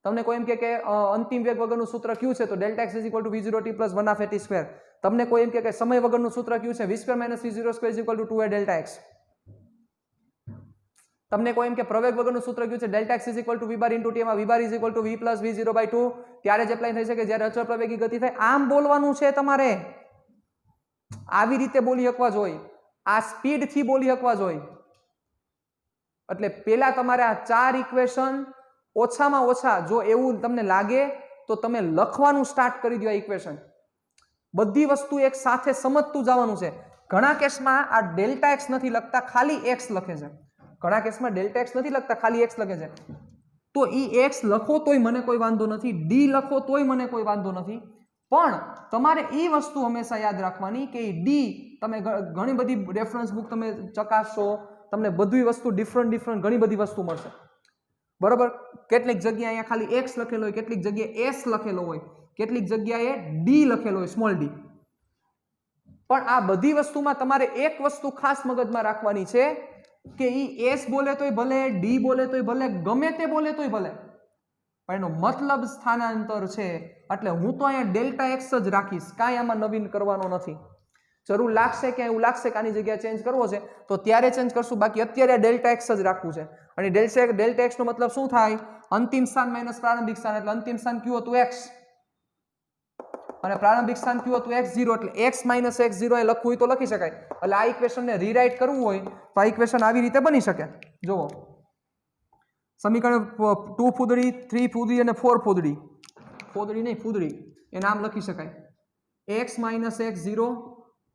તમને કોઈ એમ કે અંતિમ વેગ વગરનું સૂત્ર કયું છે તો delta x is equal two v0t plus 1/at square. તમને કોઈ એમ કે સમય વગરનું સૂત્ર કયું છે v square minus v0 square is equal to 2a delta x. તમને કોઈ એમ કે પ્રવેગ વગરનું સૂત્ર કયું છે delta x is equal two v bar into t માં v bar is equal two v plus v0/2 ત્યારે જ એપ્લાય થઈ શકે જ્યારે અચળ પ્રવેગી ગતિ થાય. આમ બોલવાનું છે તમારે. આવી રીતે બોલી શકવા જોઈએ, આ સ્પીડ થી બોલી શકવા જોઈએ. એટલે પેલા તમારે આ 4 ઇક્વેશન ઓછામાં ઓછા જો એવું તમને લાગે તો તમે લખવાનું સ્ટાર્ટ કરી દો. આ ઇક્વેશન બધી વસ્તુ એક સાથે સમજતું જવાનું છે. ઘણા કેસમાં આ ડેલ્ટા એક્સ નથી લખતા, ખાલી એક્સ લખે છે. ઘણા કેસમાં ડેલ્ટા એક્સ નથી લખતા, ખાલી એક્સ લખે છે. તો ઈ એક્સ લખો તોય મને કોઈ વાંધો નથી, ડી લખો તોય મને કોઈ વાંધો નથી, પણ તમારે એ વસ્તુ હંમેશા યાદ રાખવાની કે ડી તમે ઘણી બધી રેફરન્સ બુક તમે ચકાસશો, તમને બધી વસ્તુ ડિફરન્ટ ઘણી બધી વસ્તુ મળશે. બરોબર? કેટલીક જગ્યાએ અહીંયા ખાલી એક્સ લખેલો હોય, કેટલીક જગ્યાએ એસ લખેલો હોય, કેટલીક જગ્યાએ ડી લખેલો હોય, સ્મોલ ડી. પણ આ બધી વસ્તુમાં તમારે એક વસ્તુ ખાસ મગજમાં રાખવાની છે કે ઈ એસ બોલે તોય ભલે, ડી બોલે તોય ભલે, ગમે તે બોલે તોય ભલે, પણ એનો મતલબ સ્થાનાંતર છે. એટલે હું તો અહીંયા ડેલ્ટા એક્સ જ રાખીશ, કાંઈ આમાં નવીન કરવાનો નથી. જરૂર લાગશે કે એવું લાગશે કે આની જગ્યાએ ચેન્જ કરવો છે તો ત્યારે ચેન્જ કરશું, બાકી અત્યારે ડેલ્ટા એક્સ જ રાખવું છે. અને ડેલ્ટા એક્સ નો મતલબ શું થાય? અંતિમ સ્થાન માઇનસ પ્રારંભિક સ્થાન. એટલે અંતિમ સ્થાન કયું હતું? એક્સ, અને પ્રારંભિક સ્થાન કયું હતું? x0. એટલે x માઇનસ x0 એ લખવું હોય તો લખી શકાય. એટલે આ ઇક્વેશનને રીરાઇટ કરવું હોય તો આ ઇક્વેશન આવી રીતે બની શકે. જુઓ, સમીકરણ 2 ફૂદડી, 3 ફૂદડી અને 4 ફૂદડી, ફૂદડી નહીં ફૂદડી એ નામ લખી શકાય. x minus x0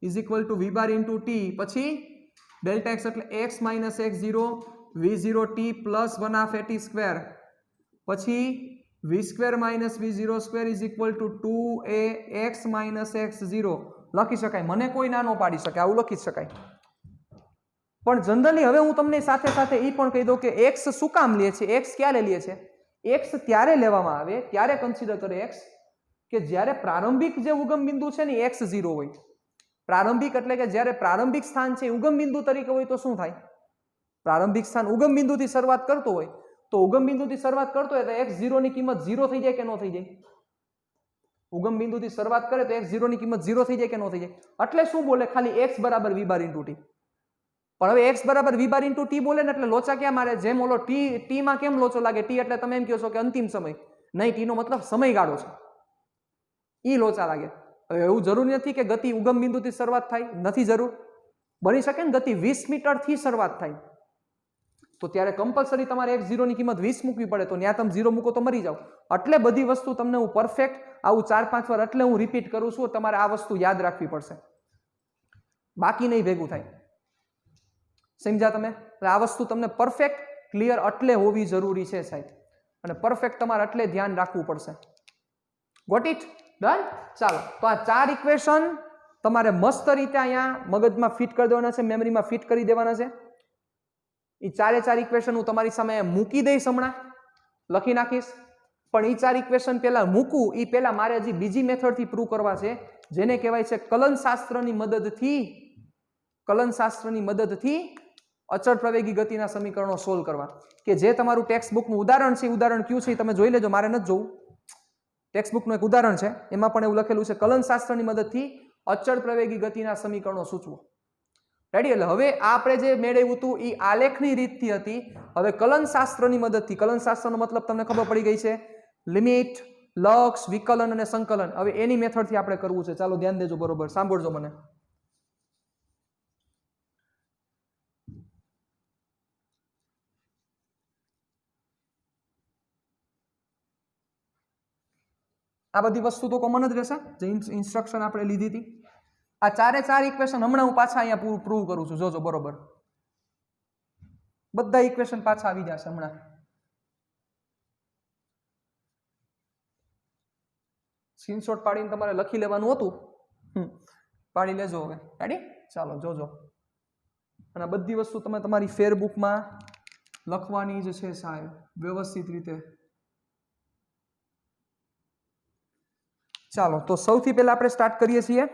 is equal two v bar into t, પછી ડેલ્ટા x એટલે x minus x0 v0t plus 1/at square, પછી v square minus v0 square is equal two 2ax minus x0 લખી શકાય. મને કોઈ ના નો પાડી શકે, આવું લખી શકાય. પણ જનરલી હવે હું તમને સાથે સાથે એ પણ કહી દઉં કે x શું કામ લે છે, x ક્યારે લે છે. x ત્યારે લેવામાં આવે, ત્યારે કન્સિડર કરે x કે જ્યારે પ્રારંભિક જે ઉગમ બિંદુ છે ને x0 હોય, પ્રારંભિક એટલે કે જ્યારે પ્રારંભિક સ્થાન છે ઉગમ બિંદુ તરીકે હોય તો શું થાય? પ્રારંભિક સ્થાન ઉગમ બિંદુથી શરૂઆત કરતો હોય તો ઉગમ બિંદુથી શરૂઆત કરતો હોય તો x0 ની કિંમત 0 થઈ જાય કે ન થઈ જાય? ઉગમ બિંદુથી શરૂઆત કરે તો x0 ની કિંમત 0 થઈ જાય કે ન થઈ જાય? એટલે શું બોલે? ખાલી x બરાબર v બાર ઇન્ટુ ટી. પણ હવે x બરાબર v બાર ઇન્ટુ ટી બોલે ને એટલે લોચા ક્યાં મારે? જેમ ઓલો ટી માં કેમ લોચો લાગે? ટી એટલે તમે એમ કહો છો કે અંતિમ સમય, નહીં, ટી નો મતલબ સમયગાળો છે, ઈ લોચા લાગે. હવે એવું જરૂરી નથી કે ગતિ ઉગમ બિંદુથી શરૂઆત થાય, નથી જરૂર. બની શકે ને ગતિ 20 મીટર થી શરૂઆત થાય તો ત્યારે કમ્પલસરી તમારે x0 ની કિંમત 20 મૂકવી પડે, તો ત્યાં તમે 0 મૂકો તો મરી જાવ. એટલે બધી વસ્તુ તમને હું પરફેક્ટ આવું 4-5 વાર એટલે હું રિપીટ કરું છું, તમારે આ વસ્તુ યાદ રાખવી પડશે, બાકી નહીં ભેગું થાય. સમજ્યા તમે? આ વસ્તુ તમને પરફેક્ટ ક્લિયર એટલે હોવી જરૂરી છે સાહેબ, અને પરફેક્ટ તમારે એટલે ધ્યાન રાખવું પડશે. Got it? ડન? ચાલો, તો આ 4 ઇક્વેશન તમારે મસ્ત રીતે અહીંયા મગજમાં ફિટ કરી દેવાના છે, મેમરીમાં ફિટ કરી દેવાના છે. એ 4 ઇક્વેશન હું તમારી સામે મૂકી દઈશ, હમણાં લખી નાખીશ. પણ એ 4 ઇક્વેશન પહેલા મૂકું એ પહેલા મારે હજી બીજી મેથડથી પ્રૂવ કરવા છે, જેને કહેવાય છે કલનશાસ્ત્રની મદદથી અચળ પ્રવેગી ગતિના સમીકરણો સોલ્વ કરવા. કે જે તમારું ટેક્સ્ટ બુકનું ઉદાહરણ છે, ઉદાહરણ કયું છે તમે જોઈ લેજો, મારે નથી જોવું. ટેક્સ્ટ બુકનું એક ઉદાહરણ છે, એમાં પણ એવું લખેલું છે કલનશાસ્ત્રની મદદથી અચળ પ્રવેગી ગતિના સમીકરણો સૂચવો. રેડી? એટલે હવે આપણે જે મેળવ્યું હતું એ આલેખની રીતથી હતી. હવે કલનશાસ્ત્રની મદદથી, કલનશાસ્ત્રનો મતલબ તમને ખબર પડી ગઈ છે, લિમિટ, લક્ષ, વિકલન અને સંકલન. હવે એની મેથડથી આપણે કરવું છે. ચાલો ધ્યાન દેજો, બરોબર સાંભળજો મને. આ બધી વસ્તુ તો કોમન જ રહેશે, જે ઇન્સ્ટ્રક્શન આપણે લીધી હતી. આ 4 ઇક્વેશન હમણાં હું પાછા અહીંયા પ્રૂવ કરું છું, જોજો બરોબર. બધા ઇક્વેશન પાછા આવી જશે હમણાં. સ્ક્રીનશોટ પાડીને તમારે લખી લેવાનું હતું, પાડી લેજો હવે. રેડી? ચાલો જોજો. અને આ બધી વસ્તુ તમે તમારી ફેરબુકમાં લખવાની જ છે સાહેબ, વ્યવસ્થિત રીતે. ચાલો, તો સૌથી પહેલા આપણે સ્ટાર્ટ કરીએ છીએ,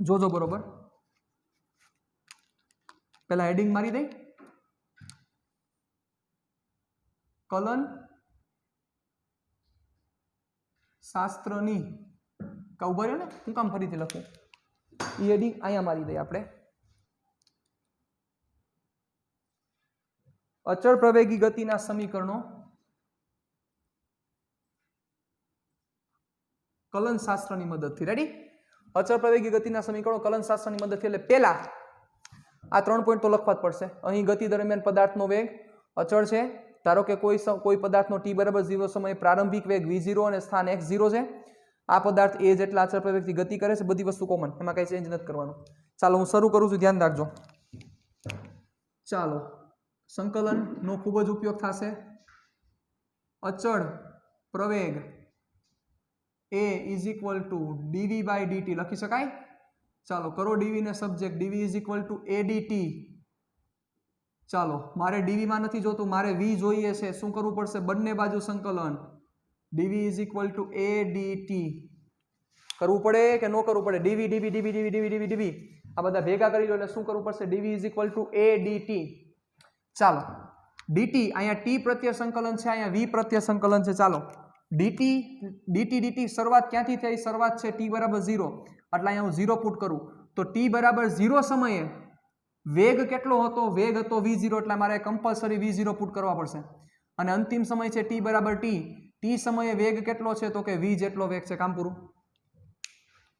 જોજો બરોબર. પહેલા હેડિંગ મારી દઈ, કલન શાસ્ત્રની. ઉભા રહ્યો ને, હું કામ ફરીથી લખું? એ હેડિંગ અહીંયા મારી દઈએ આપણે. અચળ પ્રવેગી ગતિના સમીકરણો કલનશાસ્ત્રની મદદથી. રેડી? અચળ પ્રવેગી ગતિના સમીકરણો કલનશાસ્ત્રની મદદથી. એટલે પહેલા આ 3 પોઈન્ટ તો લખવા જ પડશે. અહીં ગતિ દરમિયાન પદાર્થનો વેગ અચળ છે. ધારો કે કોઈ પદાર્થનો t બરાબર 0 સમયે પ્રારંભિક વેગ v0 અને સ્થાન x0 છે. આ પદાર્થ a જેટલા અચળ પ્રવેગથી ગતિ કરે છે. બધી વસ્તુ કોમન, એમાં કઈ ચેન્જ નથી કરવાનું. ચાલો હું શરૂ કરું છું, ધ્યાન રાખજો. ચાલો, સંકલનનો ખૂબ જ ઉપયોગ થશે. અચળ પ્રવેગ a is equal to dv by dt લખી શકાય. ચાલો કરો dv ને subject, dv is equal to a dt. ચાલો, મારે dv માં નથી જોતું, મારે v જોઈએ છે. શું કરવું પડશે? બંને બાજુ સંકલન. dv is equal to a dt કરવું પડે કે ન કરવું પડે? dv dv dv dv dv dv dv આ બધા ભેગા કરી લો એટલે શું કરવું પડશે? dv is equal to a dt. ચાલો, dt અહીંયા t પ્રત્યય સંકલન છે, અહીંયા v પ્રત્યય સંકલન છે. ચાલો, dt શરૂઆત ક્યાંથી થઈ? શરૂઆત છે t બરાબર 0, એટલે અહીંયા હું 0 પુટ કરું તો t બરાબર 0 સમયે વેગ કેટલો હતો? વેગ હતો v0, એટલે મારે કમ્પલસરી v0 પુટ કરવા પડશે. અને અંતિમ સમય છે t બરાબર t. t સમયે વેગ કેટલો છે? તો કે v જેટલો વેગ છે. કામ પૂરું.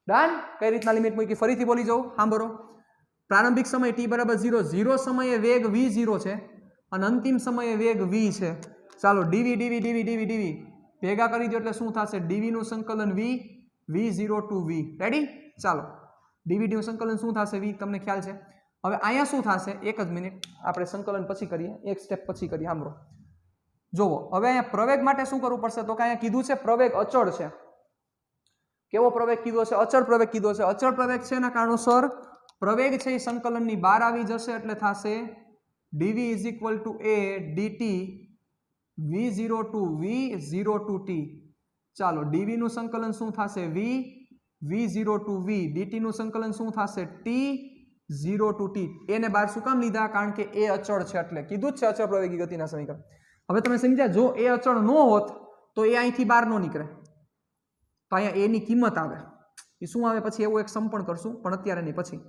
ડન? કઈ રીતના લિમિટ મૂકી? ફરીથી બોલી જાઉં, સાંભળો. પ્રારંભિક સમય t બરાબર 0, 0 સમયે વેગ v0 છે અને અંતિમ સમયે વેગ v છે. ચાલો, dv dv dv dv dv ભેગા કરી દો એટલે શું થશે? dv નું સંકલન v0 ટુ v. રેડી? ચાલો, dv નું સંકલન શું થશે? v તમને ખ્યાલ છે. હવે અહીંયા શું થશે? એક જ મિનિટ, આપણે સંકલન પછી કરીએ, એક સ્ટેપ પછી કરીએ. સાંભળો, જોવો. હવે અહીંયા પ્રવેગ માટે શું કરવું પડશે? તો કે અહીંયા કીધું છે પ્રવેગ અચળ છે. કેવો પ્રવેગ કીધો છે? અચળ પ્રવેગ કીધો છે. અચળ પ્રવેગ છે એના કારણોસર પ્રવેગ છે એ સંકલનની બહાર આવી જશે, એટલે થશે dv is equal to a dt v0 to v0 to t. ચાલો ડીવી નું સંકલન શું થશે વી v0 ટુ વી dt નું સંકલન શું થશે t0 ટુ t એને બહાર શું કામ લીધા કારણ કે એ અચળ છે એટલે કીધું જ છે અચળ પ્રવેગી ગતિના સમીકરણ હવે તમે સમજ્યા જો એ અચળ ન હોત તો એ અહીંથી બહાર ન નીકળે તો અહીંયા એની કિંમત આવે એ શું આવે પછી એવું એક સમ પણ કરશું પણ અત્યારે નહીં પછી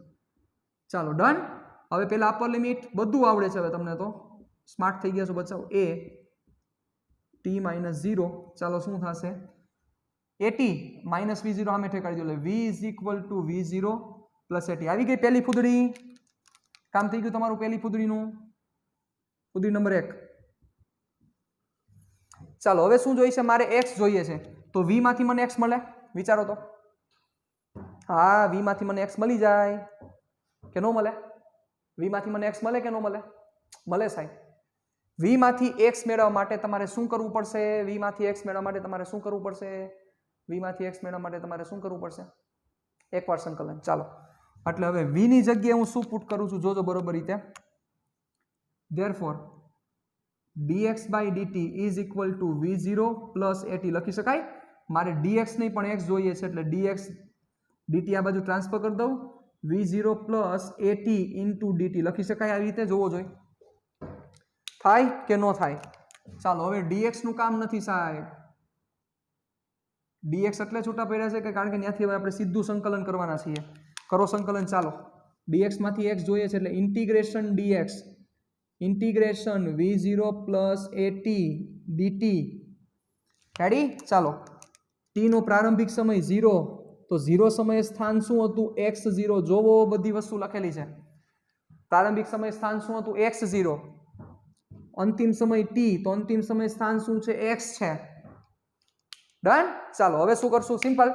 ચાલો ડન હવે પેલા અપર લિમિટ બધું આવડે છે હવે તમને તો સ્માર્ટ થઈ ગયા છો બચાવો એ t માઇનસ 0 ચાલો શું થશે at માઇનસ v0 આમે ઠેકાડી દો એટલે v is equal two v0 plus at આવી ગઈ પહેલી ફૂદડી કામ થઈ ગયું તમારું પહેલી ફૂદડીનું ફૂદડી નંબર 1 ચાલો હવે શું જોઈએ છે મારે x જોઈએ છે તો v માંથી મને x મળે વિચારો તો હા v માંથી મને x મળી જાય કે ન મળે v માંથી મને x મળે કે ન મળે મળે સાહેબ v માંથી x મેળવવા માટે તમારે શું કરવું પડશે v માંથી x મેળવવા માટે તમારે શું કરવું પડશે v માંથી x મેળવવા માટે તમારે શું કરવું પડશે એકવાર સંકલન ચાલો એટલે હવે v ની જગ્યાએ હું શું પુટ કરું છું જોજો બરોબર રીતે therefore dx by dt is equal to v0 plus at લખી શકાય મારે dx નહીં પણ x જોઈએ છે એટલે dx dt આ બાજુ ટ્રાન્સફર કરી દઉં v0 plus at into dt લખી શકાય આવી રીતે જોવો જોઈએ થાય કે ન થાય ચાલો હવે dx નું કામ નથી સાહેબ dx એટલે છૂટા પડ્યા છે કે કારણ કે ત્યાંથી હવે આપણે સીધું સંકલન કરવાના છીએ કરો સંકલન ચાલો dx માંથી x જોઈએ છે એટલે integration dx integration v0 plus at dt ready ચાલો t નો પ્રારંભિક સમય 0 તો 0 સમયે સ્થાન શું હતું x0 જોવો બધી વસ્તુ લખેલી છે પ્રારંભિક સમય સ્થાન શું હતું x0 અંતિમ સમય t તો અંતિમ સમય સ્થાન શું છે x છે ડન ચાલો હવે શું કરશું સિમ્પલ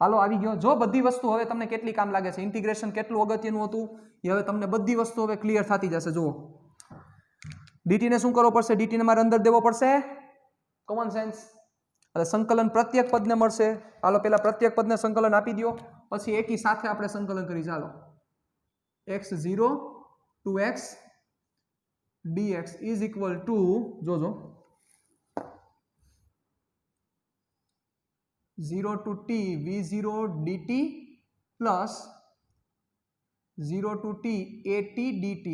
હાલો આવી ગયો જો બધી વસ્તુ હવે તમને કેટલી કામ લાગે છે ઇન્ટિગ્રેશન કેટલું અગત્યનું હતું એ હવે તમને બધી વસ્તુ હવે ક્લિયર થતી જશે જુઓ dt ને શું કરવો પડશે dt ને મારે અંદર દેવો પડશે કોમન સેન્સ એટલે સંકલન પ્રત્યેક પદને મળશે હાલો પેલા પ્રત્યેક પદને સંકલન આપી દો પછી એકી સાથે આપણે સંકલન કરી ચાલો x0 to x dx is equal to જોજો 0 to t v0 dt plus 0 to t at dt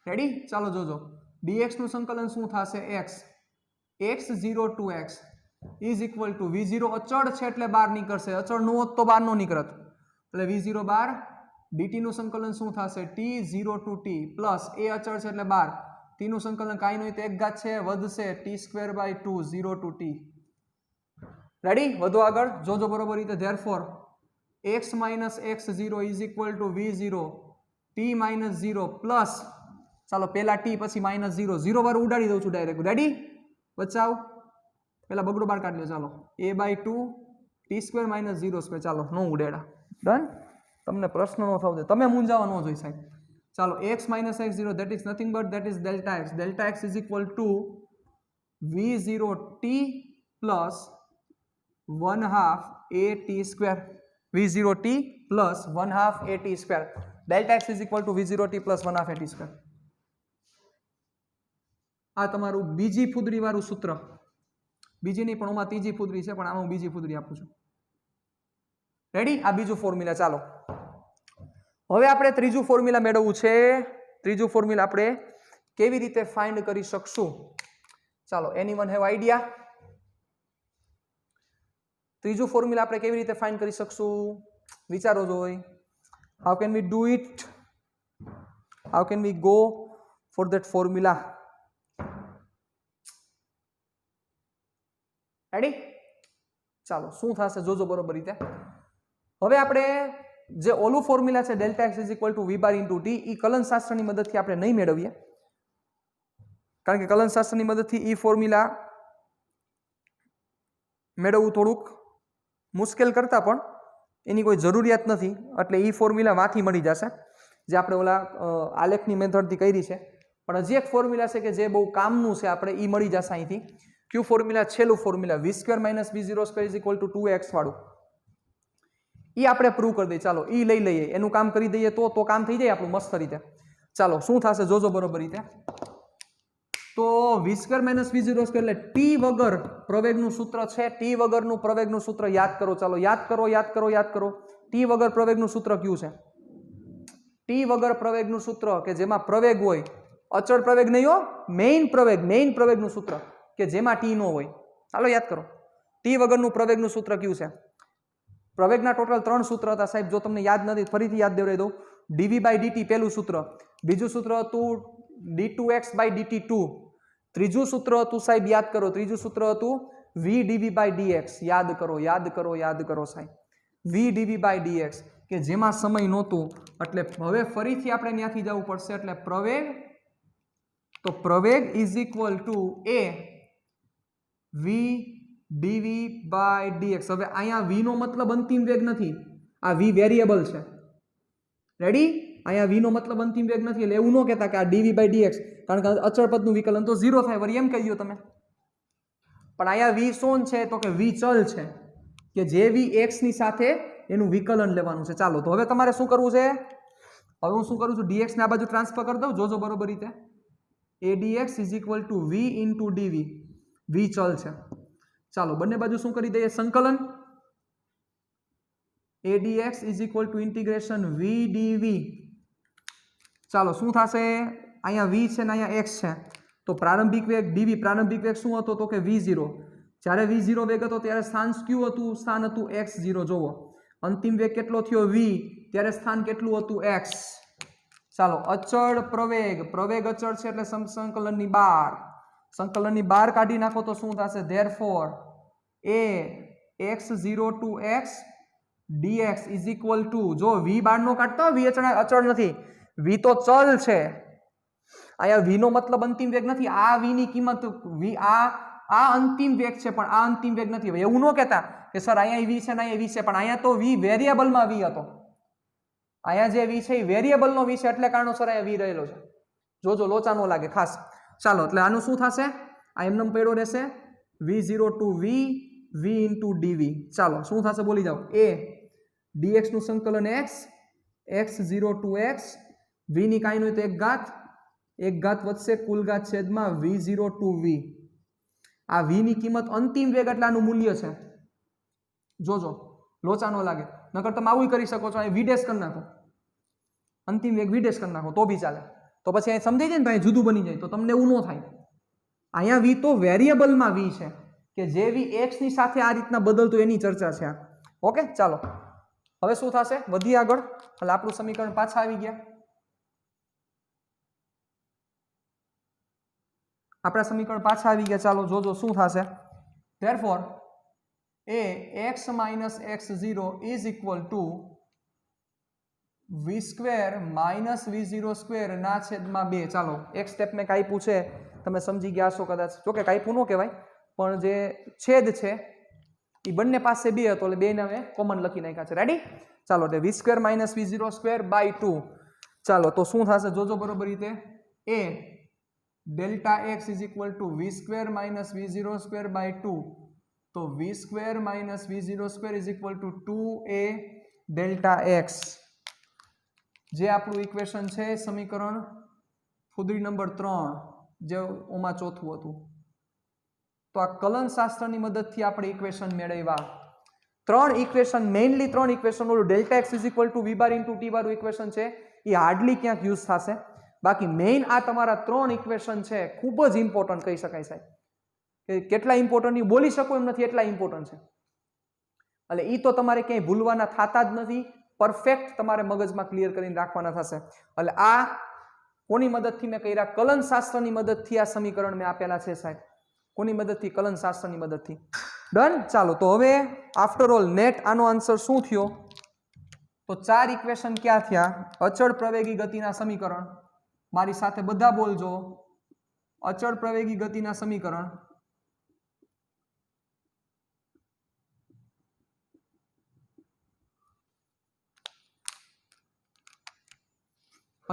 ready ચાલો જોજો dx નું સંકલન શું થશે x x0 to x is equal to v0 અચળ છે એટલે બહાર નીકળશે અચળ ન હોત તો બહાર નો નીકળત એટલે v0 બહાર dt નું સંકલન શું થશે t0 to t પ્લસ એ અચળ છે એટલે બહાર t નું સંકલન કાંઈ નહીં તો એક ઘાત છે વધશે t2/2 0 to t રેડી વધુ આગળ જોજો બરોબર રીતે therefore x minus x0 is equal to v0 t minus 0 plus ચાલો પેલા t પછી માઇનસ 0 0 વાર ઉડાડી દઉં છું ડાયરેક્ટ રેડી બચાવ પેલા બગડો બાર કાઢી લો ચાલો a/2 t² - 0² ચાલો નો ઉડેડા ડન તમને પ્રશ્ન નો થવો જોઈએ તમે મૂંઝાવા ન જોઈ સાહેબ ચાલો x minus x0 that is nothing but that is delta x is equal to v0t plus 1/2 at² v0t plus 1/2 at². Delta x is equal to v0t plus 1/2 at². આ તમારું બીજી ફૂદડી વાળું સૂત્ર, બીજી નહીં પણ આમાં ત્રીજી ફૂદડી છે, પણ આમાં હું બીજી ફૂદડી આપું છું. રેડી? આ બીજું ફોર્મ્યુલા. ચાલો હવે આપણે ત્રીજું ફોર્મ્યુલા મેળવવું છે. ત્રીજું ફોર્મ્યુલા આપણે કેવી રીતે ફાઇન્ડ કરી શકશું? ચાલો, એનીવન હેવ આઈડિયા? ત્રીજું ફોર્મ્યુલા આપણે કેવી રીતે ફાઇન્ડ કરી શકશું? વિચારો જોઈ. How can we do it? How can we go for that formula? Ready? ચાલો, શું થશે જોજો બરોબર રીતે. હવે આપણે જે ઓલું ફોર્મ્યુલા છે delta x is equal to v bar into t, એ કલનશાસ્ત્રની મદદથી આપણે નહીં મેળવીએ, કારણ કે કલનશાસ્ત્રની મદદથી એ ફોર્મ્યુલા મેળવવું થોડુંક મુશ્કેલ કરતા પણ એની કોઈ જરૂરિયાત નથી. એટલે એ ફોર્મ્યુલા માંથી મળી જશે જે આપણે ઓલા આલેખની મેથડથી કરી છે. પણ હજી એક ફોર્મ્યુલા છે કે જે બહુ કામનું છે, આપણે એ મળી જશે અહીંથી. ક્યુ ફોર્મ્યુલા? છેલ્લું formula v² - v0² is equal two 2x વાળું. એ આપણે પ્રૂવ કરી દઈએ. ચાલો એ લઈ લઈએ, એનું કામ કરી દઈએ તો કામ થઈ જાય આપણું મસ્ત રીતે. ચાલો શું થશે જોજો બરોબર રીતે. તો v² - v0² એટલે t વગર પ્રવેગનું સૂત્ર છે. t વગરનું પ્રવેગનું સૂત્ર યાદ કરો. ચાલો યાદ કરો. t વગર પ્રવેગનું સૂત્ર કયું છે? t વગર પ્રવેગનું સૂત્ર કે જેમાં પ્રવેગ હોય, અચળ પ્રવેગ નહીં હો, મેઇન પ્રવેગનું સૂત્ર કે જેમાં t નો હોય. ચાલો યાદ કરો. t વગરનું પ્રવેગનું સૂત્ર કયું છે? પ્રવેગના ટોટલ 3 સૂત્ર હતા સાહેબ. જો તમને યાદ નથી ફરીથી યાદ દેવડાવી દઉં. dv/dt પહેલું સૂત્ર, બીજું સૂત્ર હતું d2x/dt2, ત્રીજું સૂત્ર હતું સાહેબ યાદ કરો, ત્રીજું સૂત્ર હતું v dv/dx. યાદ કરો સાહેબ, v dv/dx કે જેમાં સમય નહોતું. એટલે હવે ફરીથી આપણે ત્યાંથી જવું પડશે. એટલે પ્રવેગ, તો પ્રવેગ is equal to a v dv/dx. હવે અહીંયા v નો મતલબ અંતિમ વેગ નથી, આ v વેરિયેબલ છે. રેડી? અહીંયા v નો મતલબ અંતિમ વેગ નથી. એટલે એવું ન કહેતા કે આ dv/dx, કારણ કે અચળ પદનું વિકલન તો 0 થાય. વળી એમ કહી દો તમે. પણ અહીંયા v શું છે? તો કે v ચલ છે કે જે v x ની સાથે એનું વિકલન લેવાનું છે. ચાલો તો હવે તમારે શું કરવું છે? હવે હું શું કરું છું? dx ને આ બાજુ ટ્રાન્સફર કરી દઉં. જોજો બરોબર રીતે. a dx is equal two v into dv. v ચલ છે. ચાલો બંને બાજુ શું કરી દઈએ? સંકલન. a dx is equal two integration v dv. ચાલો શું થશે? અહીંયા v છે ને અહીંયા x છે. તો પ્રારંભિક વેગ dv, પ્રારંભિક વેગ શું હતો? તો કે v0. જ્યારે v0 વેગ હતો ત્યારે સ્થાન કયું હતું? સ્થાન હતું x0. જોવો અંતિમ વેગ કેટલો થયો? v. ત્યારે સ્થાન કેટલું હતું? x. ચાલો અચળ પ્રવેગ, પ્રવેગ અચળ છે એટલે સંકલનની બહાર, સંકલનની બહાર કાઢી નાખો તો શું થશે? therefore a x0 to x dx is equal to, જો v બહાર નો કાઢતો, v અચળ નથી, v તો ચલ છે. અહીંયા v નો મતલબ અંતિમ વેગ નથી. આ v ની કિંમત v આ અંતિમ વેગ છે પણ આ અંતિમ વેગ નથી. એવું ન કહેતા કે સર અહીંયા v છે ને અહીંયા v છે, પણ અહીંયા તો v વેરિયેબલમાં v હતો. અહીંયા જે v છે એ વેરિયેબલનો v છે એટલે કારણોસર અહીંયા v રહેલો છે. જોજો લોચા ન લાગે ખાસ. ચાલો એટલે આનું શું થશે? આ એમને પડ્યો રહેશે v0 to v into dv. ચાલો શું થશે બોલી જાઓ. a dx નું સંકલન x, x0 to x, v ની કાંઈ નહીં તો એક ઘાત વધશે કુલ ઘાત છેદમાં v0 to v. આ v ની કિંમત અંતિમ વેગ એટલે આનું મૂલ્ય છે. જોજો લોચા ન લાગે. નકર તમે આવું કરી શકો છો, અહીં v' કરી નાખો, અંતિમ વેગ v' કરી નાખો તો બી ચાલે. તો પછી અહીં સમજાઈ જાય ને, તો જુદું બની જાય, તો તમને એવું ન થાય. અહીંયા v તો વેરિયેબલમાં v છે કે જે v x ની સાથે આ રીતના બદલતું એની ચર્ચા છે. ઓકે ચાલો હવે શું થશે? વધીએ આગળ. એટલે આપણું સમીકરણ પાછા આવી ગયા. આપણા સમીકરણ પાછા આવી ગયા. ચાલો જોજો શું થશે. therefore a x minus x0 is equal to v² minus v0² ના છેદમાં 2. ચાલો એક સ્ટેપ મેં કાપ્યું છે, તમે સમજી ગયા છો કદાચ. જોકે કાપ્યું ન કહેવાય, પણ જે છેદ છે એ બંને પાસે 2 હતો એટલે 2 ને હવે કોમન લખી નાખ્યા છે. રેડી? ચાલો એટલે v² minus v0²/2. ચાલો તો શું થશે? જોજો બરોબર રીતે. a delta x is equal to v² minus v0²/2. તો v² minus v0² is equal to 2a delta x. જે આપણું ઇક્વેશન છે સમીકરણ ફુદરી નંબર 3, જે ઓમાં ચોથું હતું. તો આ કલન શાસ્ત્રની મદદથી આપણે ઇક્વેશન મેળવ્યા. 3 ઇક્વેશન, મેઇનલી 3 ઇક્વેશન. ઓલું delta x is equal to v bar into t વાળું ઇક્વેશન છે એ હાર્ડલી ક્યાંક યુઝ થશે. બાકી મેઇન આ તમારા 3 ઇક્વેશન છે, ખૂબ જ ઇમ્પોર્ટન્ટ કહી શકાય સાહેબ. કે કેટલા ઇમ્પોર્ટન્ટ એ બોલી શકો એમ નથી, એટલા ઇમ્પોર્ટન્ટ છે. એટલે એ તો તમારે ક્યાંય ભૂલવાના થતા જ નથી. પરફેક્ટ તમારે મગજમાં ક્લિયર કરીને રાખવાના થશે. એટલે આ કોની મદદથી મેં કર્યા? કલન શાસ્ત્રની મદદથી આ સમીકરણ મેં આપેલા છે સાહેબ. કોની મદદથી? કલન શાસ્ત્રની મદદથી. ડન. ચાલો તો હવે આફ્ટર ઓલ નેટ આનો આન્સર શું થયો? તો 4 ઇક્વેશન ક્યાં થયા? અચળ પ્રવેગી ગતિના સમીકરણ. મારી સાથે બધા બોલજો. અચળ પ્રવેગી ગતિના સમીકરણ.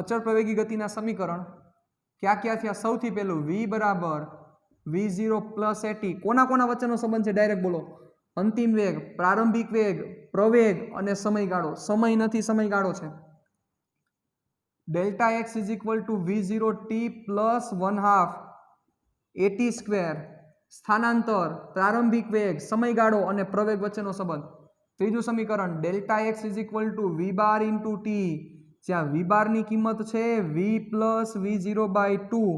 અચળ પ્રવેગી ગતિના સમીકરણ ક્યાં ક્યાં થયા? સૌથી પહેલું v બરાબર v0 પ્લસ at. કોના કોના વચ્ચેનો સંબંધ છે? ડાયરેક્ટ બોલો. અંતિમ વેગ, પ્રારંભિક વેગ, પ્રવેગ અને સમયગાળો. સમય નથી, સમયગાળો છે. Delta x is equal two v0t plus 1/2 AT square સ્થાનાંતર, પ્રારંભિક વેગ, સમયગાળો અને પ્રવેગ વચ્ચેનો સંબંધ. ત્રીજું સમીકરણ delta x is equal to v bar into t, જ્યાં વી બારની કિંમત છે વી પ્લસ V0 બાય 2,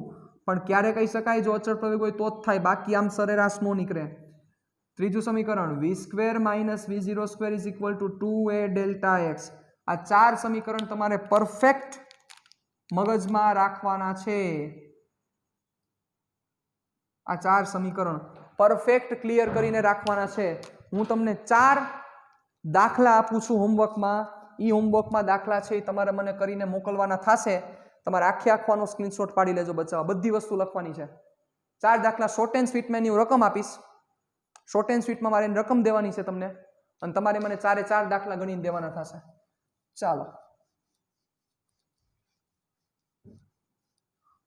પણ ક્યારે કહી શકાય? જો અચળ પ્રવેગ હોય તો જ થાય, બાકી આમ સરેરાશ નો નીકળે. ત્રીજું સમીકરણ v square minus V0 square is equal to 2a delta x. આ 4 સમીકરણ તમારે પરફેક્ટ મગજમાં રાખવાના છે. આ 4 સમીકરણ પરફેક્ટ ક્લિયર કરીને રાખવાના છે. હું તમને 4 દાખલા આપું છું હોમવર્કમાં. એ હોમવર્કમાં દાખલા છે એ તમારે મને કરીને મોકલવાના થશે. તમારે આખો સ્ક્રીનશોટ પાડી લેજો બચાવવા, બધી વસ્તુ લખવાની છે. 4 દાખલા શોર્ટ એન્ડ સ્વીટમાં એની રકમ આપીશ. શોર્ટ એન્ડ સ્વીટમાં મારે એની રકમ દેવાની છે તમને, અને તમારે મને 4 દાખલા ગણીને દેવાના થશે. ચાલો,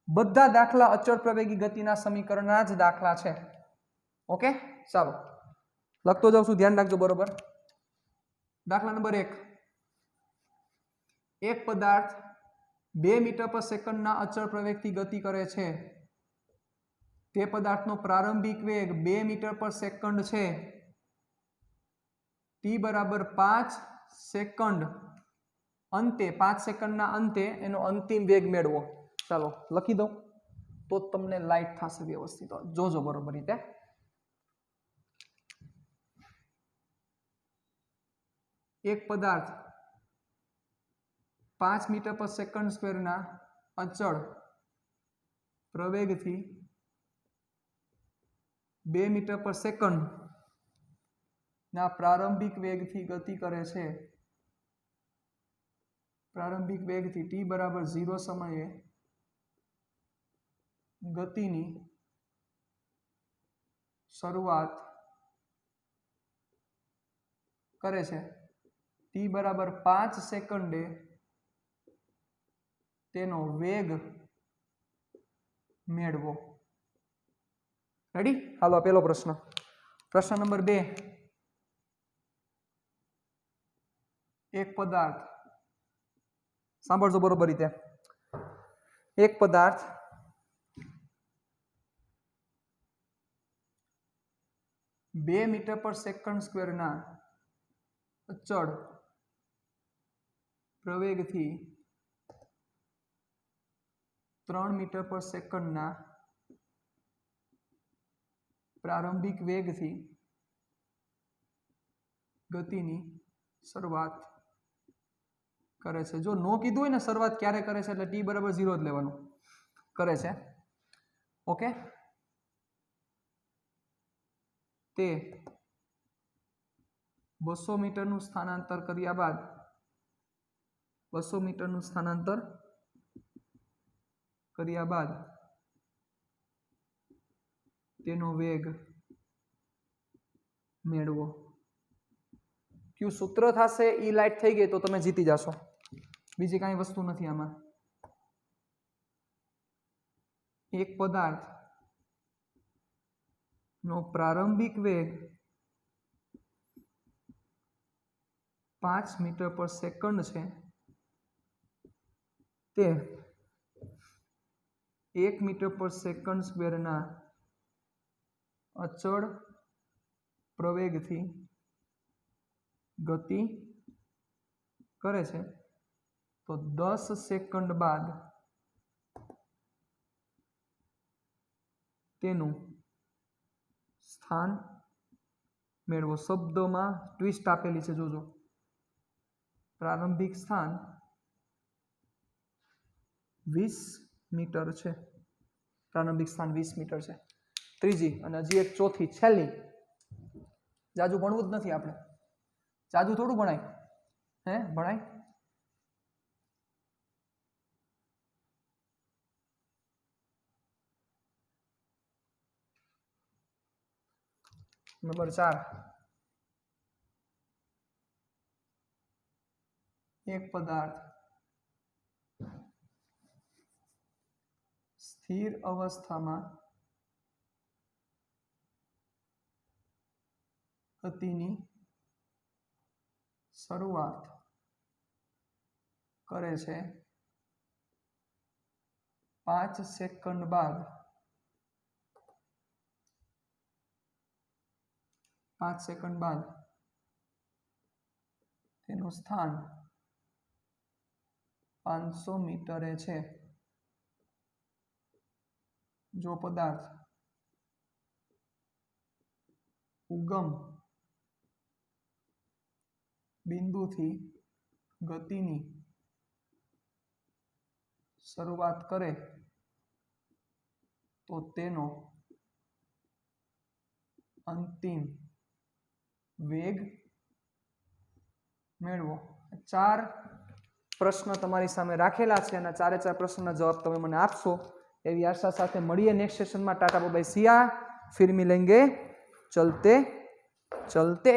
બધા દાખલા અચળ પ્રવેગી ગતિના સમીકરણના જ દાખલા છે. ઓકે, ચાલો લખતો જાઉં છું, ધ્યાન રાખજો બરોબર. દાખલા નંબર 1. એક પદાર્થ 2 મીટર પર સેકન્ડના અચળ પ્રવેગથી ગતિ કરે છે. તે પદાર્થનો પ્રારંભિક વેગ 2 મીટર પર સેકન્ડ છે. t બરાબર 5 સેકન્ડ, અંતે 5 સેકન્ડના અંતે એનો અંતિમ વેગ મેળવો. ચાલો લખી દઉં તો તમને લાઈટ થશે વ્યવસ્થિત. જોજો બરોબર રીતે. એક પદાર્થ 5 મીટર પર સેકન્ડ સ્ક્વેરના અચળ પ્રવેગથી 2 મીટર પર સેકન્ડ ના પ્રારંભિક વેગથી ગતિ કરે છે. પ્રારંભિક વેગથી t બરાબર 0 સમયે ગતિની શરૂઆત કરે છે. t બરાબર 5 સેકન્ડે તેનો વેગ મેળવો. રેડી? હાલો પેલો પ્રશ્ન. પ્રશ્ન નંબર 2. એક પદાર્થ, સાંભળજો બરોબર રીતે. એક પદાર્થ 2 મીટર પર સેકન્ડ સ્ક્વેરના અચળ પ્રવેગથી 3 મીટર પર સેકન્ડના પ્રારંભિક વેગથી ગતિની શરૂઆત કરે છે. જો નો કીધું હોય ને શરૂઆત ક્યારે કરે છે એટલે t બરાબર 0 જ લેવાનું. કરે છે. ઓકે, તે 200 મીટરનું સ્થાનાંતર કર્યા બાદ 200 મીટરનું સ્થાનાંતર કર્યા બાદ તેનો વેગ મેળવો. કયું સૂત્ર થશે ઈ લાઈટ થઈ ગઈ તો તમે જીતી જશો. બીજી કાંઈ વસ્તુ નથી આમાં. એક પદાર્થ નો પ્રારંભિક વેગ 5 મીટર પર સેકન્ડ છે. તે 1 મીટર પર સેકન્ડ સ્ક્વેરના અચળ પ્રવેગથી ગતિ કરે છે. તો 10 સેકન્ડ બાદ તેનું સ્થાન મેળવો. શબ્દોમાં ટ્વિસ્ટ આપેલી છે, જોજો. પ્રારંભિક સ્થાન 20 મીટર છે. પ્રારંભિક સ્થાન 20 મીટર છે. ત્રીજી અને હજી એક ચોથી છેલ્લી. જાજુ ભણવું જ નથી આપણે. જાજુ થોડું ભણાય, હે ભણાય? નંબર 4. એક પદાર્થ સ્થિર અવસ્થામાં ગતિની શરૂઆત કરે છે. 5 સેકન્ડ બાદ 5 સેકન્ડ બાદ તેનું સ્થાન 500 મીટરે છે. જો પદાર્થ ઉગમ બિંદુથી ગતિની શરૂઆત કરે તો તેનો અંતિમ વેગ મેળવો. 4 પ્રશ્ન તમારી સામે રાખેલા છે અને 4 પ્રશ્નના જવાબ તમે મને આપશો એવી આશા સાથે મળીએ નેક્સ્ટ સેશનમાં. ટાટા બાય બાય, સિયા, ફિર મિલેંગે ચલતે ચલતે.